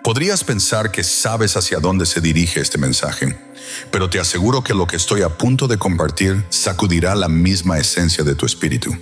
Podrías pensar que sabes hacia dónde se dirige este mensaje, pero te aseguro que lo que estoy a punto de compartir sacudirá la misma esencia de tu espíritu.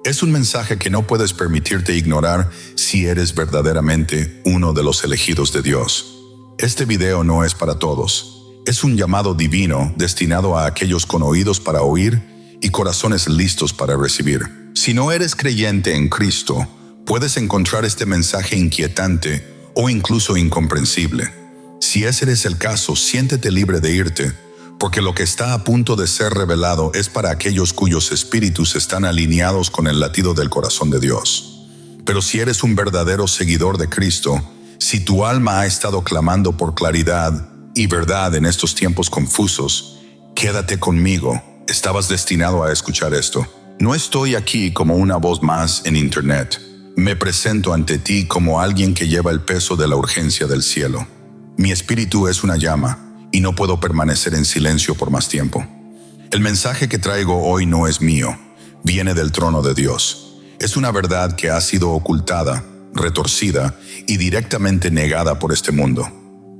Es un mensaje que no puedes permitirte ignorar si eres verdaderamente uno de los elegidos de Dios. Este video no es para todos. Es un llamado divino destinado a aquellos con oídos para oír y corazones listos para recibir. Si no eres creyente en Cristo, puedes encontrar este mensaje inquietante o incluso incomprensible. Si ese es el caso, siéntete libre de irte, porque lo que está a punto de ser revelado es para aquellos cuyos espíritus están alineados con el latido del corazón de Dios. Pero si eres un verdadero seguidor de Cristo, si tu alma ha estado clamando por claridad y verdad en estos tiempos confusos, quédate conmigo. Estabas destinado a escuchar esto. No estoy aquí como una voz más en internet. Me presento ante ti como alguien que lleva el peso de la urgencia del cielo. Mi espíritu es una llama y no puedo permanecer en silencio por más tiempo. El mensaje que traigo hoy no es mío, viene del trono de Dios. Es una verdad que ha sido ocultada, retorcida y directamente negada por este mundo,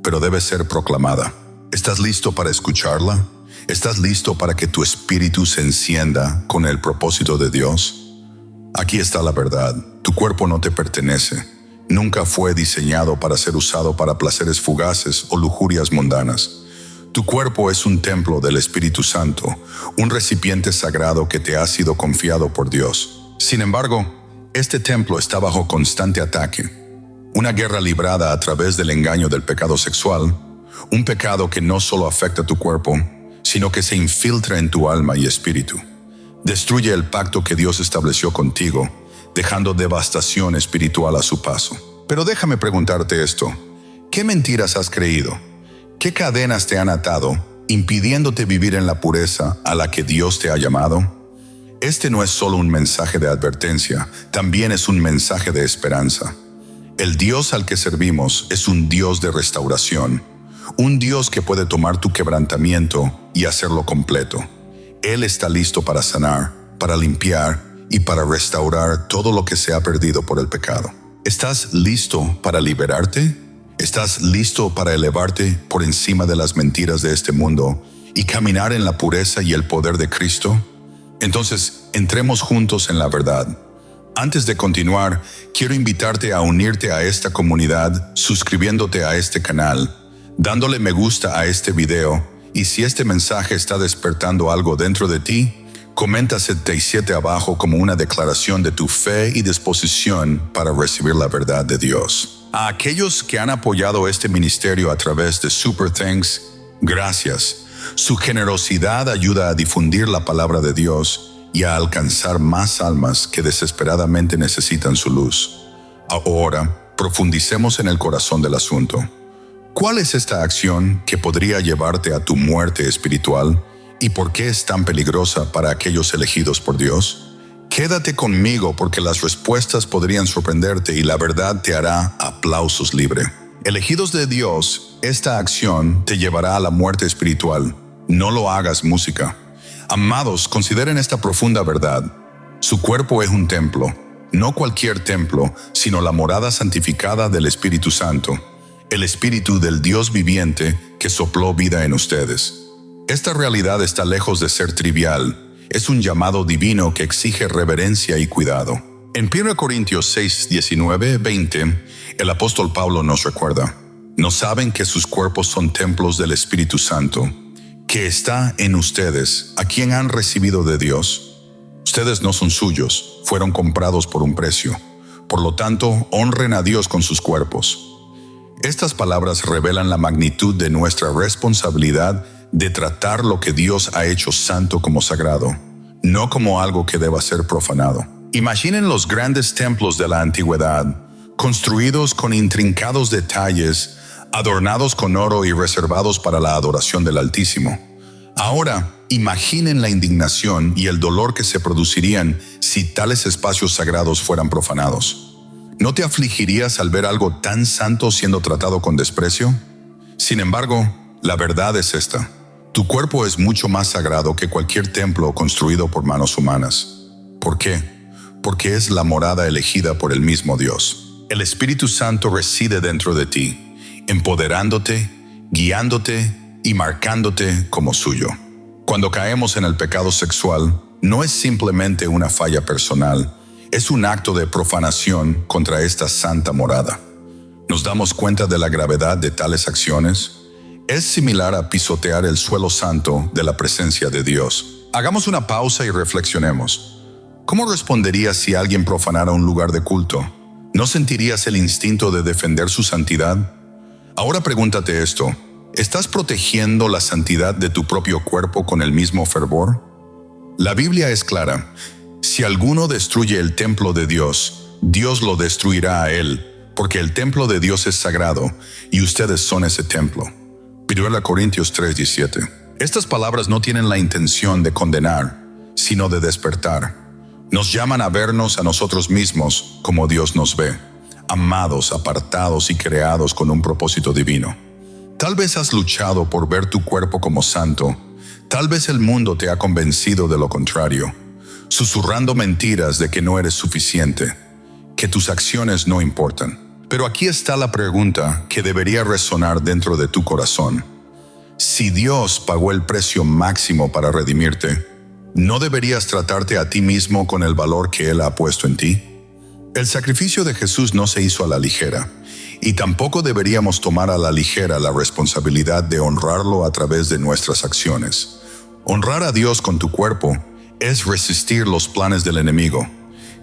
pero debe ser proclamada. ¿Estás listo para escucharla? ¿Estás listo para que tu espíritu se encienda con el propósito de Dios? Aquí está la verdad. Tu cuerpo no te pertenece. Nunca fue diseñado para ser usado para placeres fugaces o lujurias mundanas. Tu cuerpo es un templo del Espíritu Santo, un recipiente sagrado que te ha sido confiado por Dios. Sin embargo, este templo está bajo constante ataque. Una guerra librada a través del engaño del pecado sexual, un pecado que no solo afecta tu cuerpo, sino que se infiltra en tu alma y espíritu. Destruye el pacto que Dios estableció contigo, dejando devastación espiritual a su paso. Pero déjame preguntarte esto. ¿Qué mentiras has creído? ¿Qué cadenas te han atado, impidiéndote vivir en la pureza a la que Dios te ha llamado? Este no es solo un mensaje de advertencia, también es un mensaje de esperanza. El Dios al que servimos es un Dios de restauración, un Dios que puede tomar tu quebrantamiento y hacerlo completo. Él está listo para sanar, para limpiar y para restaurar todo lo que se ha perdido por el pecado. ¿Estás listo para liberarte? ¿Estás listo para elevarte por encima de las mentiras de este mundo y caminar en la pureza y el poder de Cristo? Entonces, entremos juntos en la verdad. Antes de continuar, quiero invitarte a unirte a esta comunidad suscribiéndote a este canal, dándole me gusta a este video, y si este mensaje está despertando algo dentro de ti, comenta 77 abajo como una declaración de tu fe y disposición para recibir la verdad de Dios. A aquellos que han apoyado este ministerio a través de Super Thanks, gracias. Su generosidad ayuda a difundir la palabra de Dios y a alcanzar más almas que desesperadamente necesitan su luz. Ahora, profundicemos en el corazón del asunto. ¿Cuál es esta acción que podría llevarte a tu muerte espiritual y por qué es tan peligrosa para aquellos elegidos por Dios? Quédate conmigo porque las respuestas podrían sorprenderte y la verdad te hará aplausos libre. Elegidos de Dios, esta acción te llevará a la muerte espiritual. No lo hagas música. Amados, consideren esta profunda verdad. Su cuerpo es un templo, no cualquier templo, sino la morada santificada del Espíritu Santo, el Espíritu del Dios viviente que sopló vida en ustedes. Esta realidad está lejos de ser trivial. Es un llamado divino que exige reverencia y cuidado. En 1 Corintios 6, 19, 20, el apóstol Pablo nos recuerda: ¿no saben que sus cuerpos son templos del Espíritu Santo, que está en ustedes, a quien han recibido de Dios? Ustedes no son suyos, fueron comprados por un precio. Por lo tanto, honren a Dios con sus cuerpos. Estas palabras revelan la magnitud de nuestra responsabilidad de tratar lo que Dios ha hecho santo como sagrado, no como algo que deba ser profanado. Imaginen los grandes templos de la antigüedad, construidos con intrincados detalles, adornados con oro y reservados para la adoración del Altísimo. Ahora, imaginen la indignación y el dolor que se producirían si tales espacios sagrados fueran profanados. ¿No te afligirías al ver algo tan santo siendo tratado con desprecio? Sin embargo, la verdad es esta: tu cuerpo es mucho más sagrado que cualquier templo construido por manos humanas. ¿Por qué? Porque es la morada elegida por el mismo Dios. El Espíritu Santo reside dentro de ti, empoderándote, guiándote y marcándote como suyo. Cuando caemos en el pecado sexual, no es simplemente una falla personal, es un acto de profanación contra esta santa morada. ¿Nos damos cuenta de la gravedad de tales acciones? Es similar a pisotear el suelo santo de la presencia de Dios. Hagamos una pausa y reflexionemos. ¿Cómo responderías si alguien profanara un lugar de culto? ¿No sentirías el instinto de defender su santidad? Ahora pregúntate esto: ¿estás protegiendo la santidad de tu propio cuerpo con el mismo fervor? La Biblia es clara: si alguno destruye el templo de Dios, Dios lo destruirá a él, porque el templo de Dios es sagrado y ustedes son ese templo. 1 Corintios 3:17. Estas palabras no tienen la intención de condenar, sino de despertar. Nos llaman a vernos a nosotros mismos como Dios nos ve, amados, apartados y creados con un propósito divino. Tal vez has luchado por ver tu cuerpo como santo. Tal vez el mundo te ha convencido de lo contrario, susurrando mentiras de que no eres suficiente, que tus acciones no importan. Pero aquí está la pregunta que debería resonar dentro de tu corazón. Si Dios pagó el precio máximo para redimirte, ¿no deberías tratarte a ti mismo con el valor que Él ha puesto en ti? El sacrificio de Jesús no se hizo a la ligera, y tampoco deberíamos tomar a la ligera la responsabilidad de honrarlo a través de nuestras acciones. Honrar a Dios con tu cuerpo es resistir los planes del enemigo,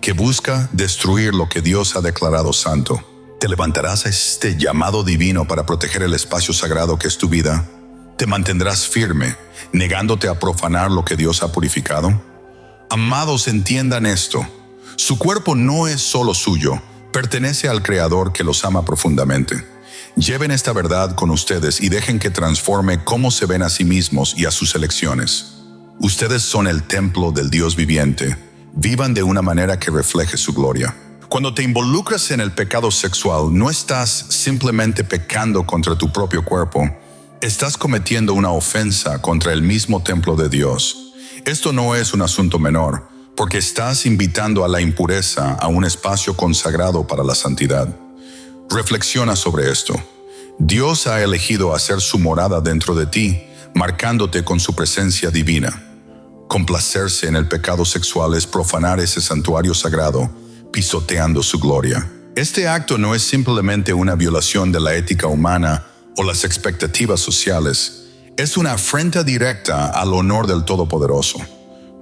que busca destruir lo que Dios ha declarado santo. ¿Te levantarás a este llamado divino para proteger el espacio sagrado que es tu vida? ¿Te mantendrás firme, negándote a profanar lo que Dios ha purificado? Amados, entiendan esto: su cuerpo no es solo suyo, pertenece al Creador que los ama profundamente. Lleven esta verdad con ustedes y dejen que transforme cómo se ven a sí mismos y a sus elecciones. Ustedes son el templo del Dios viviente. Vivan de una manera que refleje su gloria. Cuando te involucras en el pecado sexual, no estás simplemente pecando contra tu propio cuerpo, estás cometiendo una ofensa contra el mismo templo de Dios. Esto no es un asunto menor, porque estás invitando a la impureza a un espacio consagrado para la santidad. Reflexiona sobre esto. Dios ha elegido hacer su morada dentro de ti, marcándote con su presencia divina. Complacerse en el pecado sexual es profanar ese santuario sagrado, pisoteando su gloria. Este acto no es simplemente una violación de la ética humana o las expectativas sociales, es una afrenta directa al honor del Todopoderoso.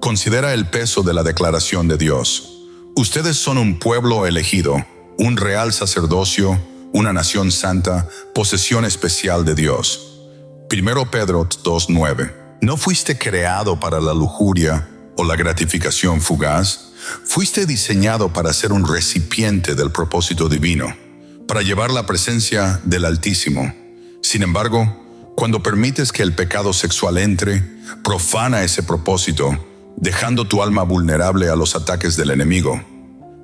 Considera el peso de la declaración de Dios. Ustedes son un pueblo elegido, un real sacerdocio, una nación santa, posesión especial de Dios. 1 Pedro 2:9. ¿No fuiste creado para la lujuria o la gratificación fugaz? Fuiste diseñado para ser un recipiente del propósito divino, para llevar la presencia del Altísimo. Sin embargo, cuando permites que el pecado sexual entre, profana ese propósito, dejando tu alma vulnerable a los ataques del enemigo.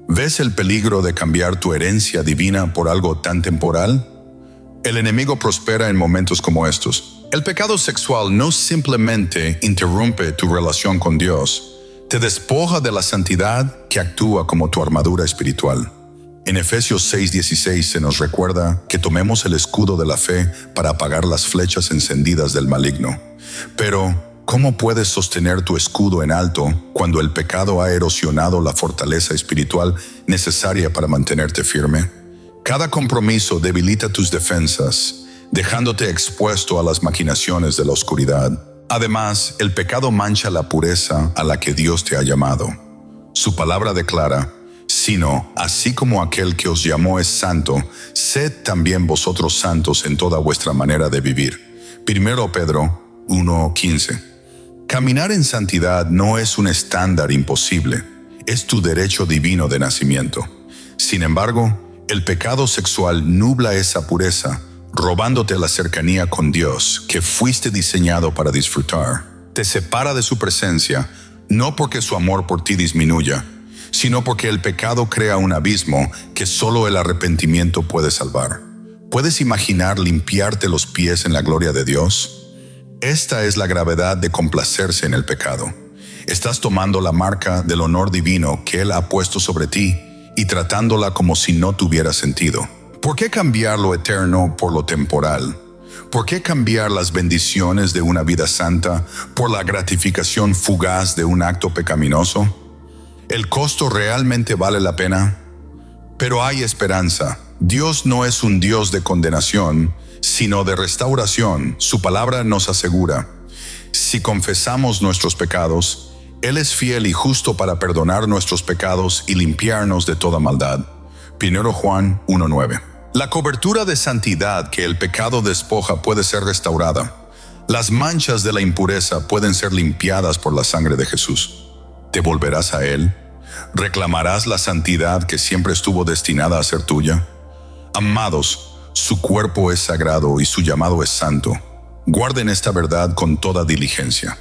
¿Ves el peligro de cambiar tu herencia divina por algo tan temporal? El enemigo prospera en momentos como estos. El pecado sexual no simplemente interrumpe tu relación con Dios, te despoja de la santidad que actúa como tu armadura espiritual. En Efesios 6:16 se nos recuerda que tomemos el escudo de la fe para apagar las flechas encendidas del maligno. Pero, ¿cómo puedes sostener tu escudo en alto cuando el pecado ha erosionado la fortaleza espiritual necesaria para mantenerte firme? Cada compromiso debilita tus defensas, dejándote expuesto a las maquinaciones de la oscuridad. Además, el pecado mancha la pureza a la que Dios te ha llamado. Su palabra declara: sino, así como aquel que os llamó es santo, sed también vosotros santos en toda vuestra manera de vivir. 1 Pedro 1:15. Caminar en santidad no es un estándar imposible, es tu derecho divino de nacimiento. Sin embargo, el pecado sexual nubla esa pureza, robándote la cercanía con Dios que fuiste diseñado para disfrutar. Te separa de su presencia, no porque su amor por ti disminuya, sino porque el pecado crea un abismo que solo el arrepentimiento puede salvar. ¿Puedes imaginar limpiarte los pies en la gloria de Dios? Esta es la gravedad de complacerse en el pecado. Estás tomando la marca del honor divino que Él ha puesto sobre ti y tratándola como si no tuviera sentido. ¿Por qué cambiar lo eterno por lo temporal? ¿Por qué cambiar las bendiciones de una vida santa por la gratificación fugaz de un acto pecaminoso? ¿El costo realmente vale la pena? Pero hay esperanza. Dios no es un Dios de condenación, sino de restauración. Su palabra nos asegura: si confesamos nuestros pecados, Él es fiel y justo para perdonar nuestros pecados y limpiarnos de toda maldad. 1 Juan 1:9. La cobertura de santidad que el pecado despoja puede ser restaurada. Las manchas de la impureza pueden ser limpiadas por la sangre de Jesús. ¿Te volverás a Él? ¿Reclamarás la santidad que siempre estuvo destinada a ser tuya? Amados, su cuerpo es sagrado y su llamado es santo. Guarden esta verdad con toda diligencia.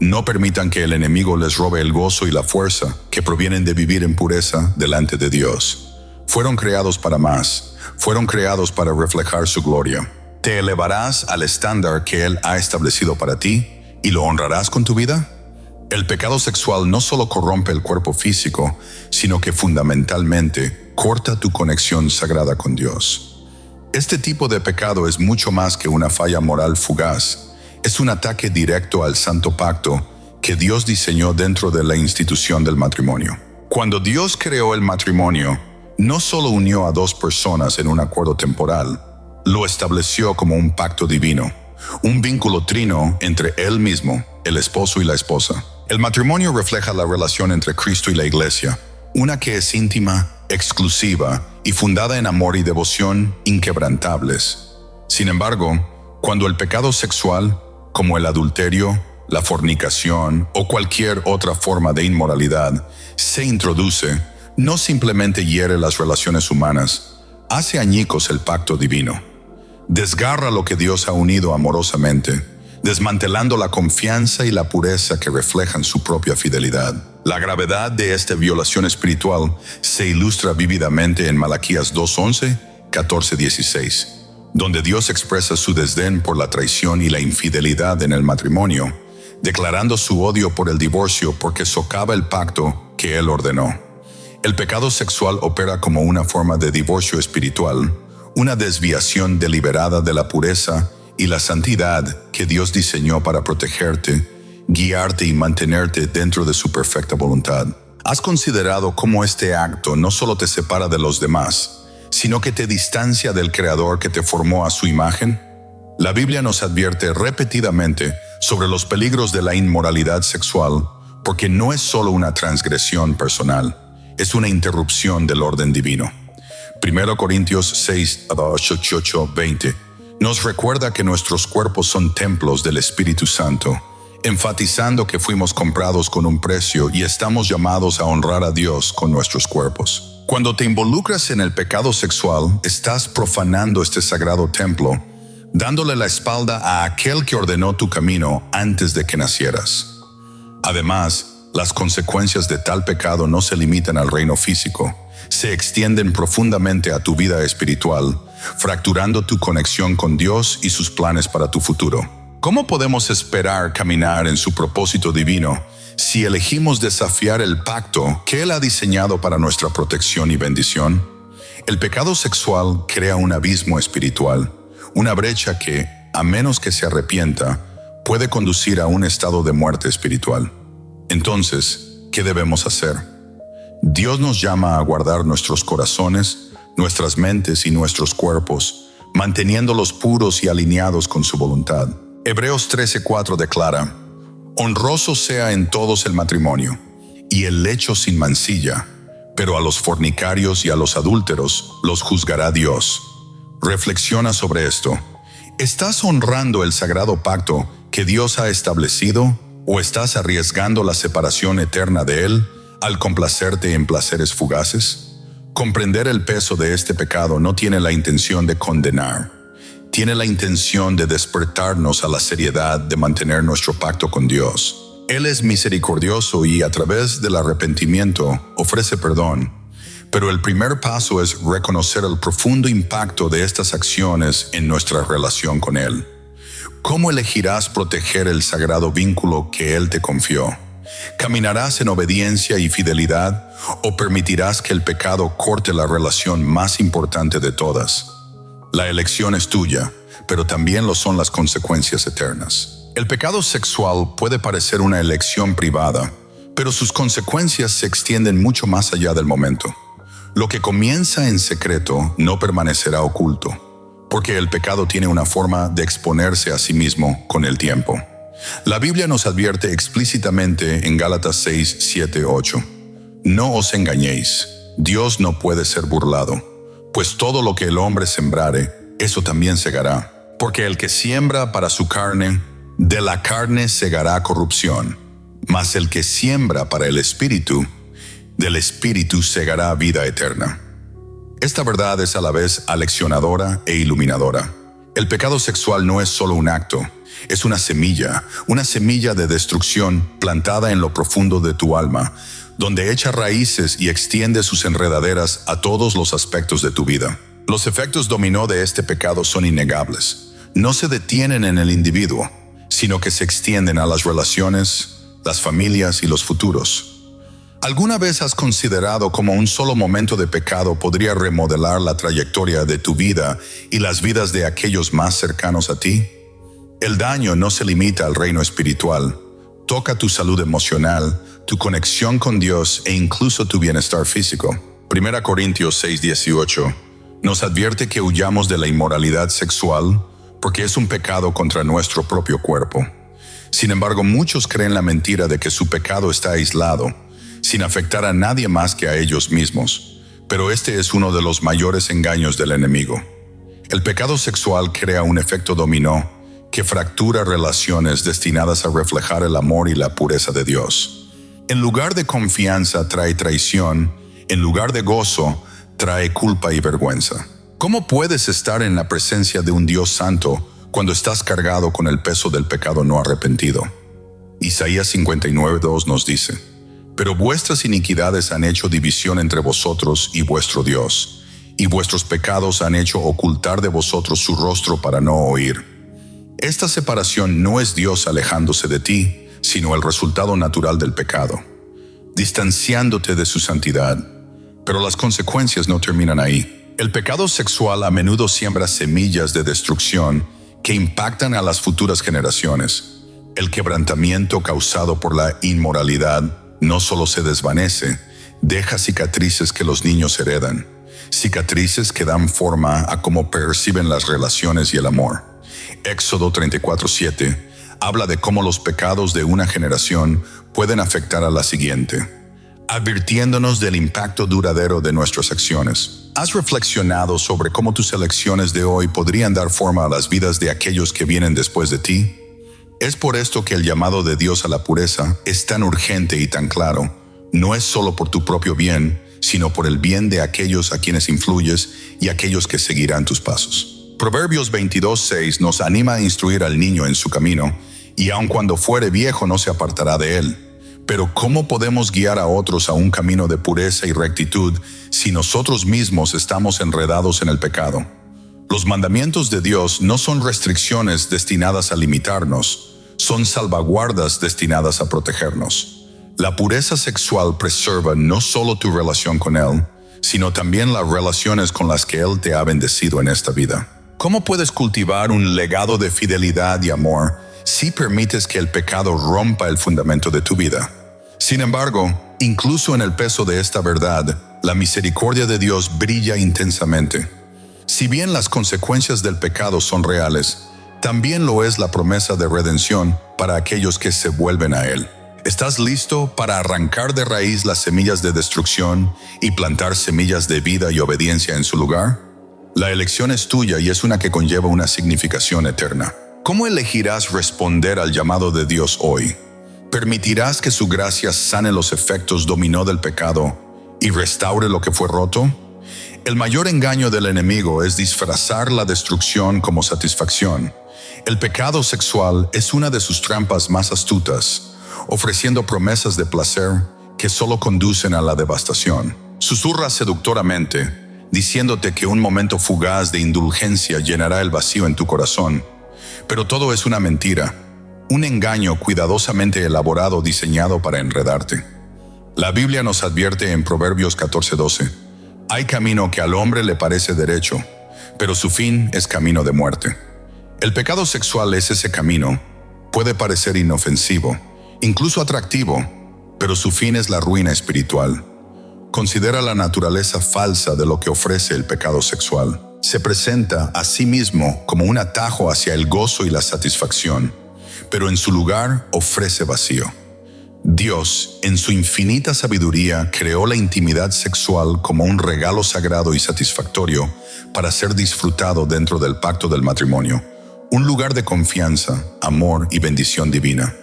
No permitan que el enemigo les robe el gozo y la fuerza que provienen de vivir en pureza delante de Dios. Fueron creados para más. Fueron creados para reflejar su gloria. ¿Te elevarás al estándar que Él ha establecido para ti y lo honrarás con tu vida? El pecado sexual no solo corrompe el cuerpo físico, sino que fundamentalmente corta tu conexión sagrada con Dios. Este tipo de pecado es mucho más que una falla moral fugaz. Es un ataque directo al santo pacto que Dios diseñó dentro de la institución del matrimonio. Cuando Dios creó el matrimonio, no solo unió a dos personas en un acuerdo temporal, lo estableció como un pacto divino, un vínculo trino entre Él mismo, el esposo y la esposa. El matrimonio refleja la relación entre Cristo y la Iglesia, una que es íntima, exclusiva y fundada en amor y devoción inquebrantables. Sin embargo, cuando el pecado sexual, como el adulterio, la fornicación o cualquier otra forma de inmoralidad, se introduce, no simplemente hiere las relaciones humanas, hace añicos el pacto divino. Desgarra lo que Dios ha unido amorosamente, desmantelando la confianza y la pureza que reflejan su propia fidelidad. La gravedad de esta violación espiritual se ilustra vívidamente en Malaquías 2:11, 14:16, donde Dios expresa su desdén por la traición y la infidelidad en el matrimonio, declarando su odio por el divorcio porque socava el pacto que Él ordenó. El pecado sexual opera como una forma de divorcio espiritual, una desviación deliberada de la pureza y la santidad que Dios diseñó para protegerte, guiarte y mantenerte dentro de su perfecta voluntad. ¿Has considerado cómo este acto no solo te separa de los demás, sino que te distancia del Creador que te formó a su imagen? La Biblia nos advierte repetidamente sobre los peligros de la inmoralidad sexual, porque no es solo una transgresión personal, es una interrupción del orden divino. 1 Corintios 6, 18, 20 nos recuerda que nuestros cuerpos son templos del Espíritu Santo, enfatizando que fuimos comprados con un precio y estamos llamados a honrar a Dios con nuestros cuerpos. Cuando te involucras en el pecado sexual, estás profanando este sagrado templo, dándole la espalda a aquel que ordenó tu camino antes de que nacieras. Además, las consecuencias de tal pecado no se limitan al reino físico, se extienden profundamente a tu vida espiritual, fracturando tu conexión con Dios y sus planes para tu futuro. ¿Cómo podemos esperar caminar en su propósito divino si elegimos desafiar el pacto que Él ha diseñado para nuestra protección y bendición? El pecado sexual crea un abismo espiritual, una brecha que, a menos que se arrepienta, puede conducir a un estado de muerte espiritual. Entonces, ¿qué debemos hacer? Dios nos llama a guardar nuestros corazones, nuestras mentes y nuestros cuerpos, manteniéndolos puros y alineados con su voluntad. Hebreos 13:4 declara: honroso sea en todos el matrimonio, y el lecho sin mancilla, pero a los fornicarios y a los adúlteros los juzgará Dios. Reflexiona sobre esto. ¿Estás honrando el sagrado pacto que Dios ha establecido o estás arriesgando la separación eterna de Él al complacerte en placeres fugaces? Comprender el peso de este pecado no tiene la intención de condenar. Tiene la intención de despertarnos a la seriedad de mantener nuestro pacto con Dios. Él es misericordioso y a través del arrepentimiento ofrece perdón. Pero el primer paso es reconocer el profundo impacto de estas acciones en nuestra relación con Él. ¿Cómo elegirás proteger el sagrado vínculo que Él te confió? ¿Caminarás en obediencia y fidelidad o permitirás que el pecado corte la relación más importante de todas? La elección es tuya, pero también lo son las consecuencias eternas. El pecado sexual puede parecer una elección privada, pero sus consecuencias se extienden mucho más allá del momento. Lo que comienza en secreto no permanecerá oculto, porque el pecado tiene una forma de exponerse a sí mismo con el tiempo. La Biblia nos advierte explícitamente en Gálatas 6, 7, 8. No os engañéis, Dios no puede ser burlado, pues todo lo que el hombre sembrare, eso también segará. Porque el que siembra para su carne, de la carne segará corrupción, mas el que siembra para el Espíritu, del Espíritu segará vida eterna. Esta verdad es a la vez aleccionadora e iluminadora. El pecado sexual no es solo un acto, es una semilla de destrucción plantada en lo profundo de tu alma, donde echa raíces y extiende sus enredaderas a todos los aspectos de tu vida. Los efectos dominó de este pecado son innegables. No se detienen en el individuo, sino que se extienden a las relaciones, las familias y los futuros. ¿Alguna vez has considerado cómo un solo momento de pecado podría remodelar la trayectoria de tu vida y las vidas de aquellos más cercanos a ti? El daño no se limita al reino espiritual. Toca tu salud emocional, tu conexión con Dios e incluso tu bienestar físico. 1 Corintios 6:18 nos advierte que huyamos de la inmoralidad sexual porque es un pecado contra nuestro propio cuerpo. Sin embargo, muchos creen la mentira de que su pecado está aislado, sin afectar a nadie más que a ellos mismos. Pero este es uno de los mayores engaños del enemigo. El pecado sexual crea un efecto dominó que fractura relaciones destinadas a reflejar el amor y la pureza de Dios. En lugar de confianza trae traición, en lugar de gozo trae culpa y vergüenza. ¿Cómo puedes estar en la presencia de un Dios santo cuando estás cargado con el peso del pecado no arrepentido? Isaías 59:2 nos dice: Pero vuestras iniquidades han hecho división entre vosotros y vuestro Dios, y vuestros pecados han hecho ocultar de vosotros su rostro para no oír. Esta separación no es Dios alejándose de ti, sino el resultado natural del pecado, distanciándote de su santidad. Pero las consecuencias no terminan ahí. El pecado sexual a menudo siembra semillas de destrucción que impactan a las futuras generaciones. El quebrantamiento causado por la inmoralidad no solo se desvanece, deja cicatrices que los niños heredan, cicatrices que dan forma a cómo perciben las relaciones y el amor. Éxodo 34:7 habla de cómo los pecados de una generación pueden afectar a la siguiente, advirtiéndonos del impacto duradero de nuestras acciones. ¿Has reflexionado sobre cómo tus elecciones de hoy podrían dar forma a las vidas de aquellos que vienen después de ti? Es por esto que el llamado de Dios a la pureza es tan urgente y tan claro. No es solo por tu propio bien, sino por el bien de aquellos a quienes influyes y aquellos que seguirán tus pasos. Proverbios 22:6 nos anima a instruir al niño en su camino, y aun cuando fuere viejo no se apartará de él. Pero ¿cómo podemos guiar a otros a un camino de pureza y rectitud si nosotros mismos estamos enredados en el pecado? Los mandamientos de Dios no son restricciones destinadas a limitarnos, son salvaguardas destinadas a protegernos. La pureza sexual preserva no solo tu relación con Él, sino también las relaciones con las que Él te ha bendecido en esta vida. ¿Cómo puedes cultivar un legado de fidelidad y amor si permites que el pecado rompa el fundamento de tu vida? Sin embargo, incluso en el peso de esta verdad, la misericordia de Dios brilla intensamente. Si bien las consecuencias del pecado son reales, también lo es la promesa de redención para aquellos que se vuelven a Él. ¿Estás listo para arrancar de raíz las semillas de destrucción y plantar semillas de vida y obediencia en su lugar? La elección es tuya y es una que conlleva una significación eterna. ¿Cómo elegirás responder al llamado de Dios hoy? ¿Permitirás que su gracia sane los efectos dominó del pecado y restaure lo que fue roto? El mayor engaño del enemigo es disfrazar la destrucción como satisfacción. El pecado sexual es una de sus trampas más astutas, ofreciendo promesas de placer que solo conducen a la devastación. Susurra seductoramente, diciéndote que un momento fugaz de indulgencia llenará el vacío en tu corazón. Pero todo es una mentira. un engaño cuidadosamente elaborado diseñado para enredarte. La Biblia nos advierte en Proverbios 14:12, hay camino que al hombre le parece derecho, pero su fin es camino de muerte. El pecado sexual es ese camino. Puede parecer inofensivo, incluso atractivo, pero su fin es la ruina espiritual. Considera la naturaleza falsa de lo que ofrece el pecado sexual. Se presenta a sí mismo como un atajo hacia el gozo y la satisfacción, pero en su lugar ofrece vacío. Dios, en su infinita sabiduría, creó la intimidad sexual como un regalo sagrado y satisfactorio para ser disfrutado dentro del pacto del matrimonio, un lugar de confianza, amor y bendición divina.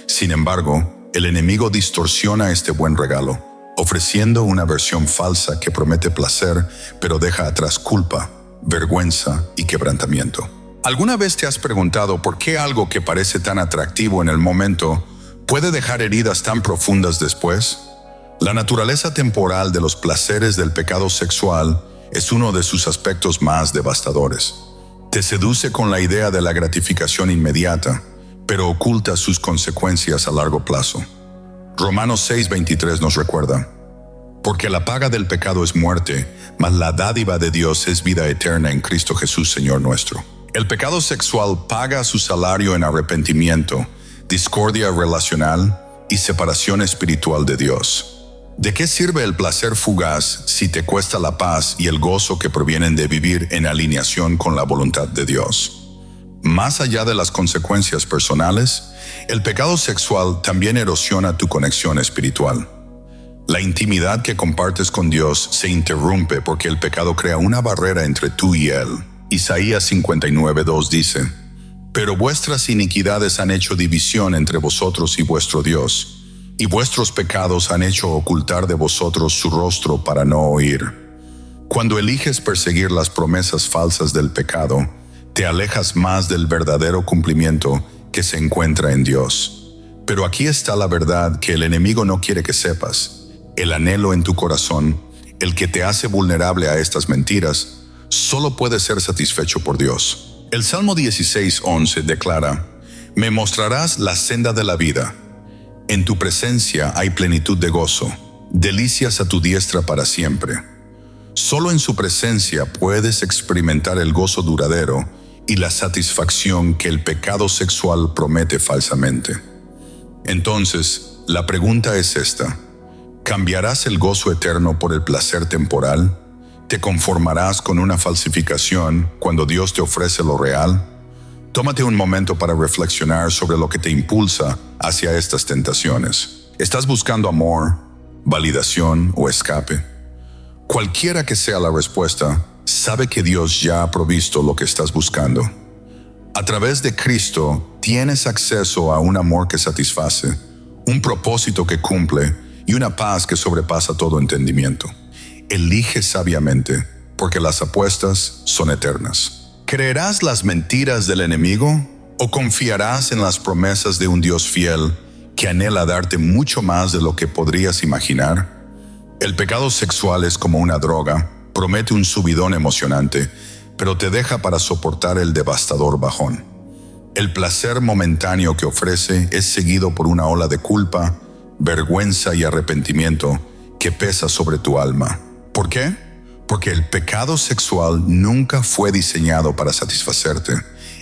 Sin embargo, el enemigo distorsiona este buen regalo, ofreciendo una versión falsa que promete placer, pero deja atrás culpa, vergüenza y quebrantamiento. ¿Alguna vez te has preguntado por qué algo que parece tan atractivo en el momento puede dejar heridas tan profundas después? La naturaleza temporal de los placeres del pecado sexual es uno de sus aspectos más devastadores. Te seduce con la idea de la gratificación inmediata, pero oculta sus consecuencias a largo plazo. Romanos 6:23 nos recuerda, porque la paga del pecado es muerte, mas la dádiva de Dios es vida eterna en Cristo Jesús, Señor nuestro. El pecado sexual paga su salario en arrepentimiento, discordia relacional y separación espiritual de Dios. ¿De qué sirve el placer fugaz si te cuesta la paz y el gozo que provienen de vivir en alineación con la voluntad de Dios? Más allá de las consecuencias personales, el pecado sexual también erosiona tu conexión espiritual. La intimidad que compartes con Dios se interrumpe porque el pecado crea una barrera entre tú y Él. Isaías 59:2 dice, pero vuestras iniquidades han hecho división entre vosotros y vuestro Dios, y vuestros pecados han hecho ocultar de vosotros su rostro para no oír. Cuando eliges perseguir las promesas falsas del pecado, te alejas más del verdadero cumplimiento que se encuentra en Dios. Pero aquí está la verdad que el enemigo no quiere que sepas. El anhelo en tu corazón, el que te hace vulnerable a estas mentiras, solo puede ser satisfecho por Dios. El Salmo 16:11 declara, me mostrarás la senda de la vida. En tu presencia hay plenitud de gozo, delicias a tu diestra para siempre. Solo en su presencia puedes experimentar el gozo duradero y la satisfacción que el pecado sexual promete falsamente. Entonces, la pregunta es esta: ¿cambiarás el gozo eterno por el placer temporal? ¿Te conformarás con una falsificación cuando Dios te ofrece lo real? Tómate un momento para reflexionar sobre lo que te impulsa hacia estas tentaciones. ¿Estás buscando amor, validación o escape? Cualquiera que sea la respuesta, sabe que Dios ya ha provisto lo que estás buscando. A través de Cristo, tienes acceso a un amor que satisface, un propósito que cumple y una paz que sobrepasa todo entendimiento. Elige sabiamente, porque las apuestas son eternas. ¿Creerás las mentiras del enemigo o confiarás en las promesas de un Dios fiel que anhela darte mucho más de lo que podrías imaginar? El pecado sexual es como una droga, promete un subidón emocionante, pero te deja para soportar el devastador bajón. El placer momentáneo que ofrece es seguido por una ola de culpa, vergüenza y arrepentimiento que pesa sobre tu alma. ¿Por qué? Porque el pecado sexual nunca fue diseñado para satisfacerte.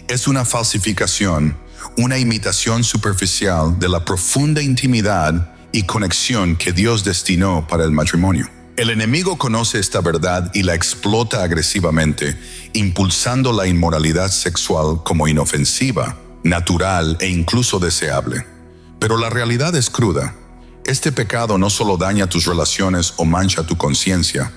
Es una falsificación, una imitación superficial de la profunda intimidad y conexión que Dios destinó para el matrimonio. El enemigo conoce esta verdad y la explota agresivamente, impulsando la inmoralidad sexual como inofensiva, natural e incluso deseable. Pero la realidad es cruda. Este pecado no solo daña tus relaciones o mancha tu conciencia,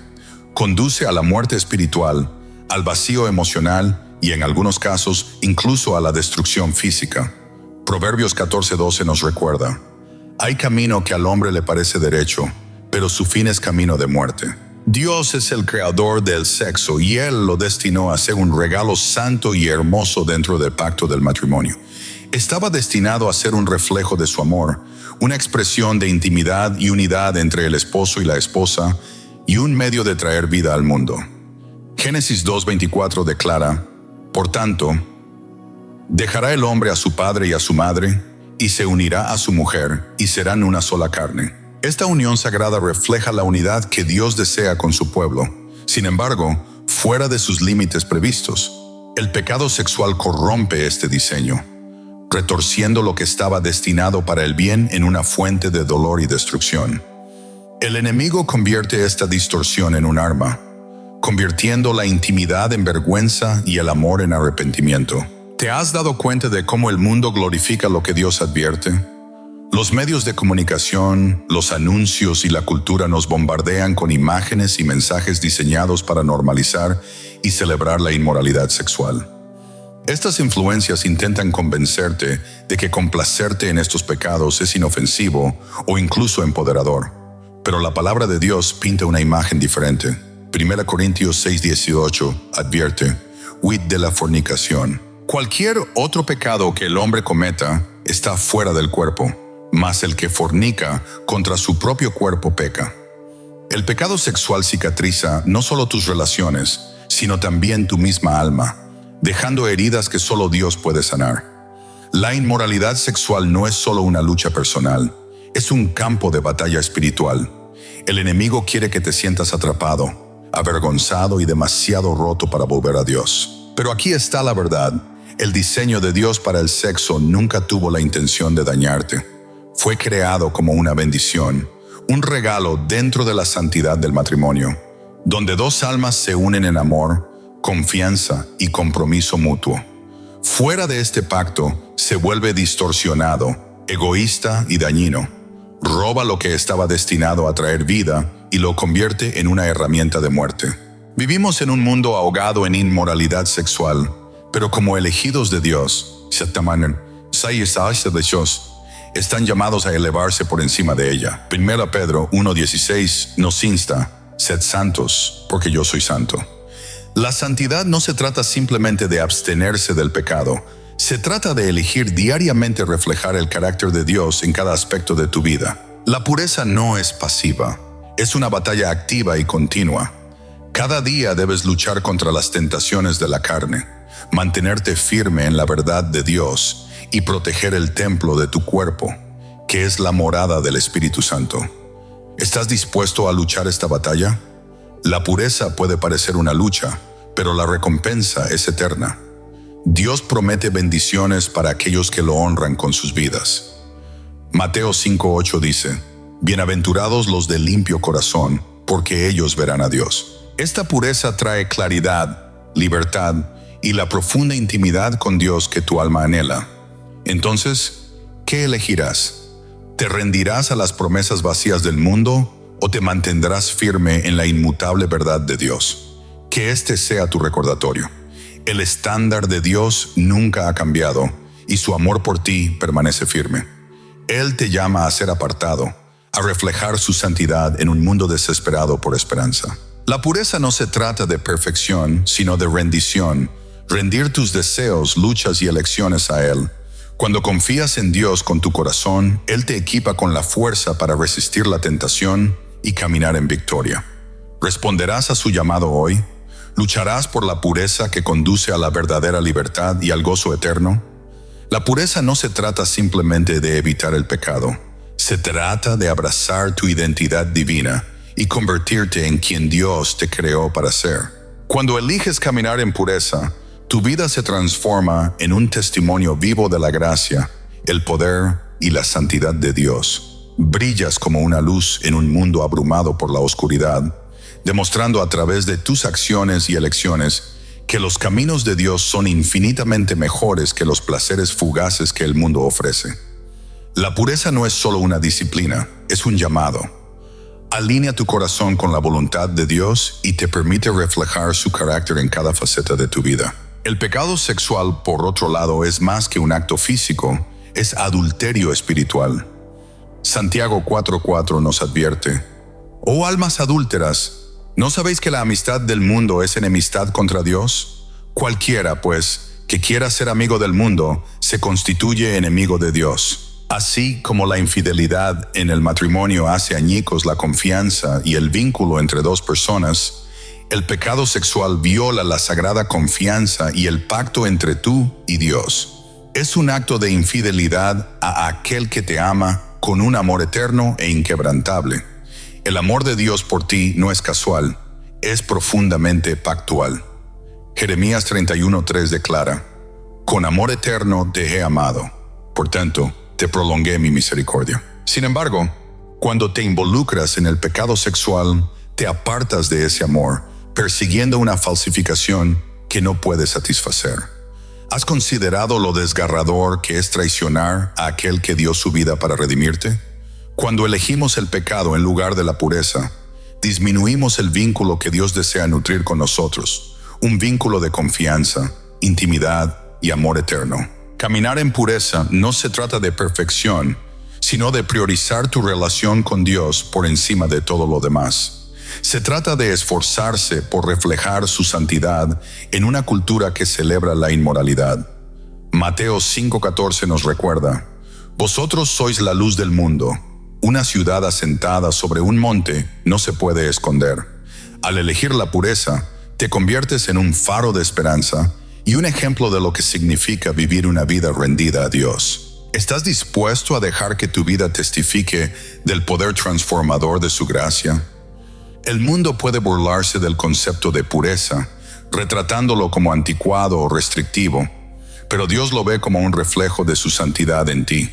conduce a la muerte espiritual, al vacío emocional y en algunos casos incluso a la destrucción física. Proverbios 14:12 nos recuerda, hay camino que al hombre le parece derecho, pero su fin es camino de muerte. Dios es el creador del sexo y Él lo destinó a ser un regalo santo y hermoso dentro del pacto del matrimonio. Estaba destinado a ser un reflejo de su amor, una expresión de intimidad y unidad entre el esposo y la esposa, y un medio de traer vida al mundo. Génesis 2:24 declara, por tanto, Dejará el hombre a su padre y a su madre, y se unirá a su mujer, y serán una sola carne. Esta unión sagrada refleja la unidad que Dios desea con su pueblo. Sin embargo, fuera de sus límites previstos, el pecado sexual corrompe este diseño, retorciendo lo que estaba destinado para el bien en una fuente de dolor y destrucción. El enemigo convierte esta distorsión en un arma, convirtiendo la intimidad en vergüenza y el amor en arrepentimiento. ¿Te has dado cuenta de cómo el mundo glorifica lo que Dios advierte? Los medios de comunicación, los anuncios y la cultura nos bombardean con imágenes y mensajes diseñados para normalizar y celebrar la inmoralidad sexual. Estas influencias intentan convencerte de que complacerte en estos pecados es inofensivo o incluso empoderador. Pero la palabra de Dios pinta una imagen diferente. 1 Corintios 6:18 advierte: huid de la fornicación. Cualquier otro pecado que el hombre cometa está fuera del cuerpo, mas el que fornica contra su propio cuerpo peca. El pecado sexual cicatriza no solo tus relaciones, sino también tu misma alma, dejando heridas que solo Dios puede sanar. La inmoralidad sexual no es solo una lucha personal, es un campo de batalla espiritual. El enemigo quiere que te sientas atrapado, avergonzado y demasiado roto para volver a Dios. Pero aquí está la verdad. El diseño de Dios para el sexo nunca tuvo la intención de dañarte. Fue creado como una bendición, un regalo dentro de la santidad del matrimonio, donde dos almas se unen en amor, confianza y compromiso mutuo. Fuera de este pacto, se vuelve distorsionado, egoísta y dañino. Roba lo que estaba destinado a traer vida y lo convierte en una herramienta de muerte. Vivimos en un mundo ahogado en inmoralidad sexual, pero como elegidos de Dios, están llamados a elevarse por encima de ella. 1 Pedro 1:16 nos insta: sed santos, porque yo soy santo. La santidad no se trata simplemente de abstenerse del pecado, se trata de elegir diariamente reflejar el carácter de Dios en cada aspecto de tu vida. La pureza no es pasiva, es una batalla activa y continua. Cada día debes luchar contra las tentaciones de la carne, mantenerte firme en la verdad de Dios y proteger el templo de tu cuerpo, que es la morada del Espíritu Santo. ¿Estás dispuesto a luchar esta batalla? La pureza puede parecer una lucha, pero la recompensa es eterna. Dios promete bendiciones para aquellos que lo honran con sus vidas. Mateo 5:8 dice: bienaventurados los de limpio corazón, porque ellos verán a Dios. Esta pureza trae claridad, libertad y la profunda intimidad con Dios que tu alma anhela. Entonces, ¿qué elegirás? ¿Te rendirás a las promesas vacías del mundo o te mantendrás firme en la inmutable verdad de Dios? Que este sea tu recordatorio. El estándar de Dios nunca ha cambiado y su amor por ti permanece firme. Él te llama a ser apartado, a reflejar su santidad en un mundo desesperado por esperanza. La pureza no se trata de perfección, sino de rendición. Rendir tus deseos, luchas y elecciones a Él. Cuando confías en Dios con tu corazón, Él te equipa con la fuerza para resistir la tentación y caminar en victoria. ¿Responderás a su llamado hoy? ¿Lucharás por la pureza que conduce a la verdadera libertad y al gozo eterno? La pureza no se trata simplemente de evitar el pecado. Se trata de abrazar tu identidad divina y convertirte en quien Dios te creó para ser. Cuando eliges caminar en pureza, tu vida se transforma en un testimonio vivo de la gracia, el poder y la santidad de Dios. Brillas como una luz en un mundo abrumado por la oscuridad, demostrando a través de tus acciones y elecciones que los caminos de Dios son infinitamente mejores que los placeres fugaces que el mundo ofrece. La pureza no es solo una disciplina, es un llamado. Alinea tu corazón con la voluntad de Dios y te permite reflejar su carácter en cada faceta de tu vida. El pecado sexual, por otro lado, es más que un acto físico, es adulterio espiritual. Santiago 4:4 nos advierte: oh almas adúlteras, ¿no sabéis que la amistad del mundo es enemistad contra Dios? Cualquiera, pues, que quiera ser amigo del mundo, se constituye enemigo de Dios. Así como la infidelidad en el matrimonio hace añicos la confianza y el vínculo entre dos personas, el pecado sexual viola la sagrada confianza y el pacto entre tú y Dios. Es un acto de infidelidad a aquel que te ama con un amor eterno e inquebrantable. El amor de Dios por ti no es casual, es profundamente pactual. Jeremías 31:3 declara: con amor eterno te he amado, por tanto, te prolongué mi misericordia. Sin embargo, cuando te involucras en el pecado sexual, te apartas de ese amor, persiguiendo una falsificación que no puedes satisfacer. ¿Has considerado lo desgarrador que es traicionar a aquel que dio su vida para redimirte? Cuando elegimos el pecado en lugar de la pureza, disminuimos el vínculo que Dios desea nutrir con nosotros, un vínculo de confianza, intimidad y amor eterno. Caminar en pureza no se trata de perfección, sino de priorizar tu relación con Dios por encima de todo lo demás. Se trata de esforzarse por reflejar su santidad en una cultura que celebra la inmoralidad. Mateo 5:14 nos recuerda: vosotros sois la luz del mundo. Una ciudad asentada sobre un monte no se puede esconder. Al elegir la pureza, te conviertes en un faro de esperanza y un ejemplo de lo que significa vivir una vida rendida a Dios. ¿Estás dispuesto a dejar que tu vida testifique del poder transformador de su gracia? El mundo puede burlarse del concepto de pureza, retratándolo como anticuado o restrictivo, pero Dios lo ve como un reflejo de su santidad en ti.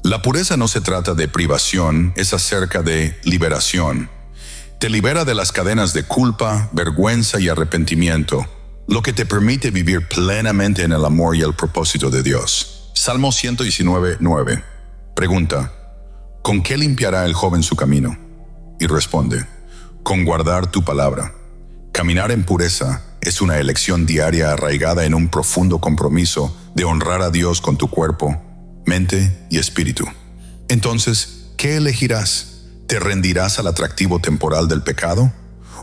La pureza no se trata de privación, es acerca de liberación. Te libera de las cadenas de culpa, vergüenza y arrepentimiento, lo que te permite vivir plenamente en el amor y el propósito de Dios. Salmo 119:9. Pregunta: ¿con qué limpiará el joven su camino? Y responde: con guardar tu palabra. Caminar en pureza es una elección diaria arraigada en un profundo compromiso de honrar a Dios con tu cuerpo, mente y espíritu. Entonces, ¿qué elegirás? ¿Te rendirás al atractivo temporal del pecado?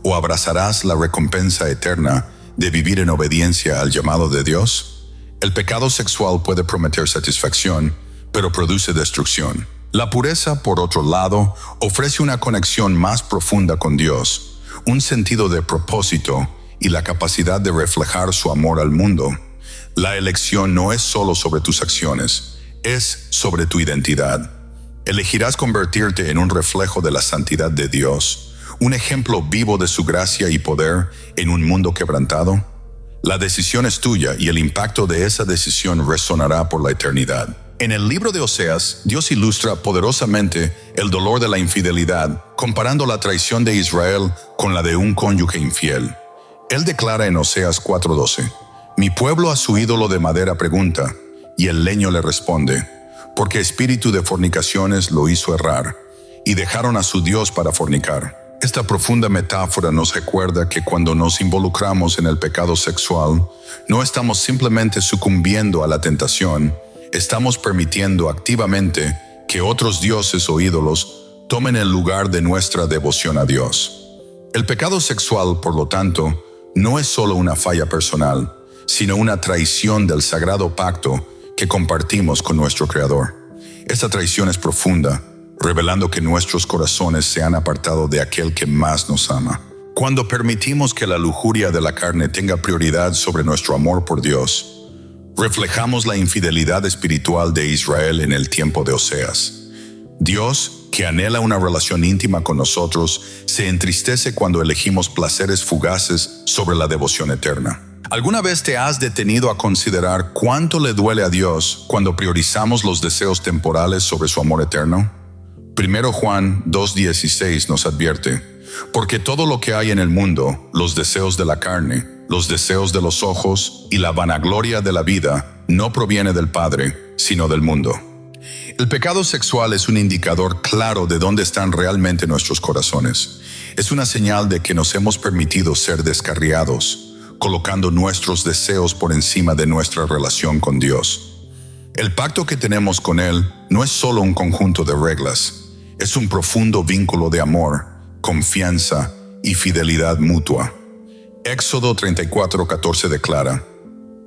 ¿O abrazarás la recompensa eterna de vivir en obediencia al llamado de Dios? El pecado sexual puede prometer satisfacción, pero produce destrucción. La pureza, por otro lado, ofrece una conexión más profunda con Dios, un sentido de propósito y la capacidad de reflejar su amor al mundo. La elección no es solo sobre tus acciones, es sobre tu identidad. Elegirás convertirte en un reflejo de la santidad de Dios, un ejemplo vivo de su gracia y poder en un mundo quebrantado. La decisión es tuya y el impacto de esa decisión resonará por la eternidad. En el libro de Oseas, Dios ilustra poderosamente el dolor de la infidelidad, comparando la traición de Israel con la de un cónyuge infiel. Él declara en Oseas 4:12: mi pueblo a su ídolo de madera pregunta, y el leño le responde, porque espíritu de fornicaciones lo hizo errar, y dejaron a su Dios para fornicar. Esta profunda metáfora nos recuerda que cuando nos involucramos en el pecado sexual, no estamos simplemente sucumbiendo a la tentación, estamos permitiendo activamente que otros dioses o ídolos tomen el lugar de nuestra devoción a Dios. El pecado sexual, por lo tanto, no es solo una falla personal, sino una traición del sagrado pacto que compartimos con nuestro Creador. Esta traición es profunda, revelando que nuestros corazones se han apartado de aquel que más nos ama. Cuando permitimos que la lujuria de la carne tenga prioridad sobre nuestro amor por Dios, reflejamos la infidelidad espiritual de Israel en el tiempo de Oseas. Dios, que anhela una relación íntima con nosotros, se entristece cuando elegimos placeres fugaces sobre la devoción eterna. ¿Alguna vez te has detenido a considerar cuánto le duele a Dios cuando priorizamos los deseos temporales sobre su amor eterno? 1 Juan 2:16 nos advierte: porque todo lo que hay en el mundo, los deseos de la carne, los deseos de los ojos y la vanagloria de la vida, no proviene del Padre, sino del mundo. El pecado sexual es un indicador claro de dónde están realmente nuestros corazones. Es una señal de que nos hemos permitido ser descarriados, colocando nuestros deseos por encima de nuestra relación con Dios. El pacto que tenemos con Él no es solo un conjunto de reglas, es un profundo vínculo de amor, confianza y fidelidad mutua. Éxodo 34:14 declara: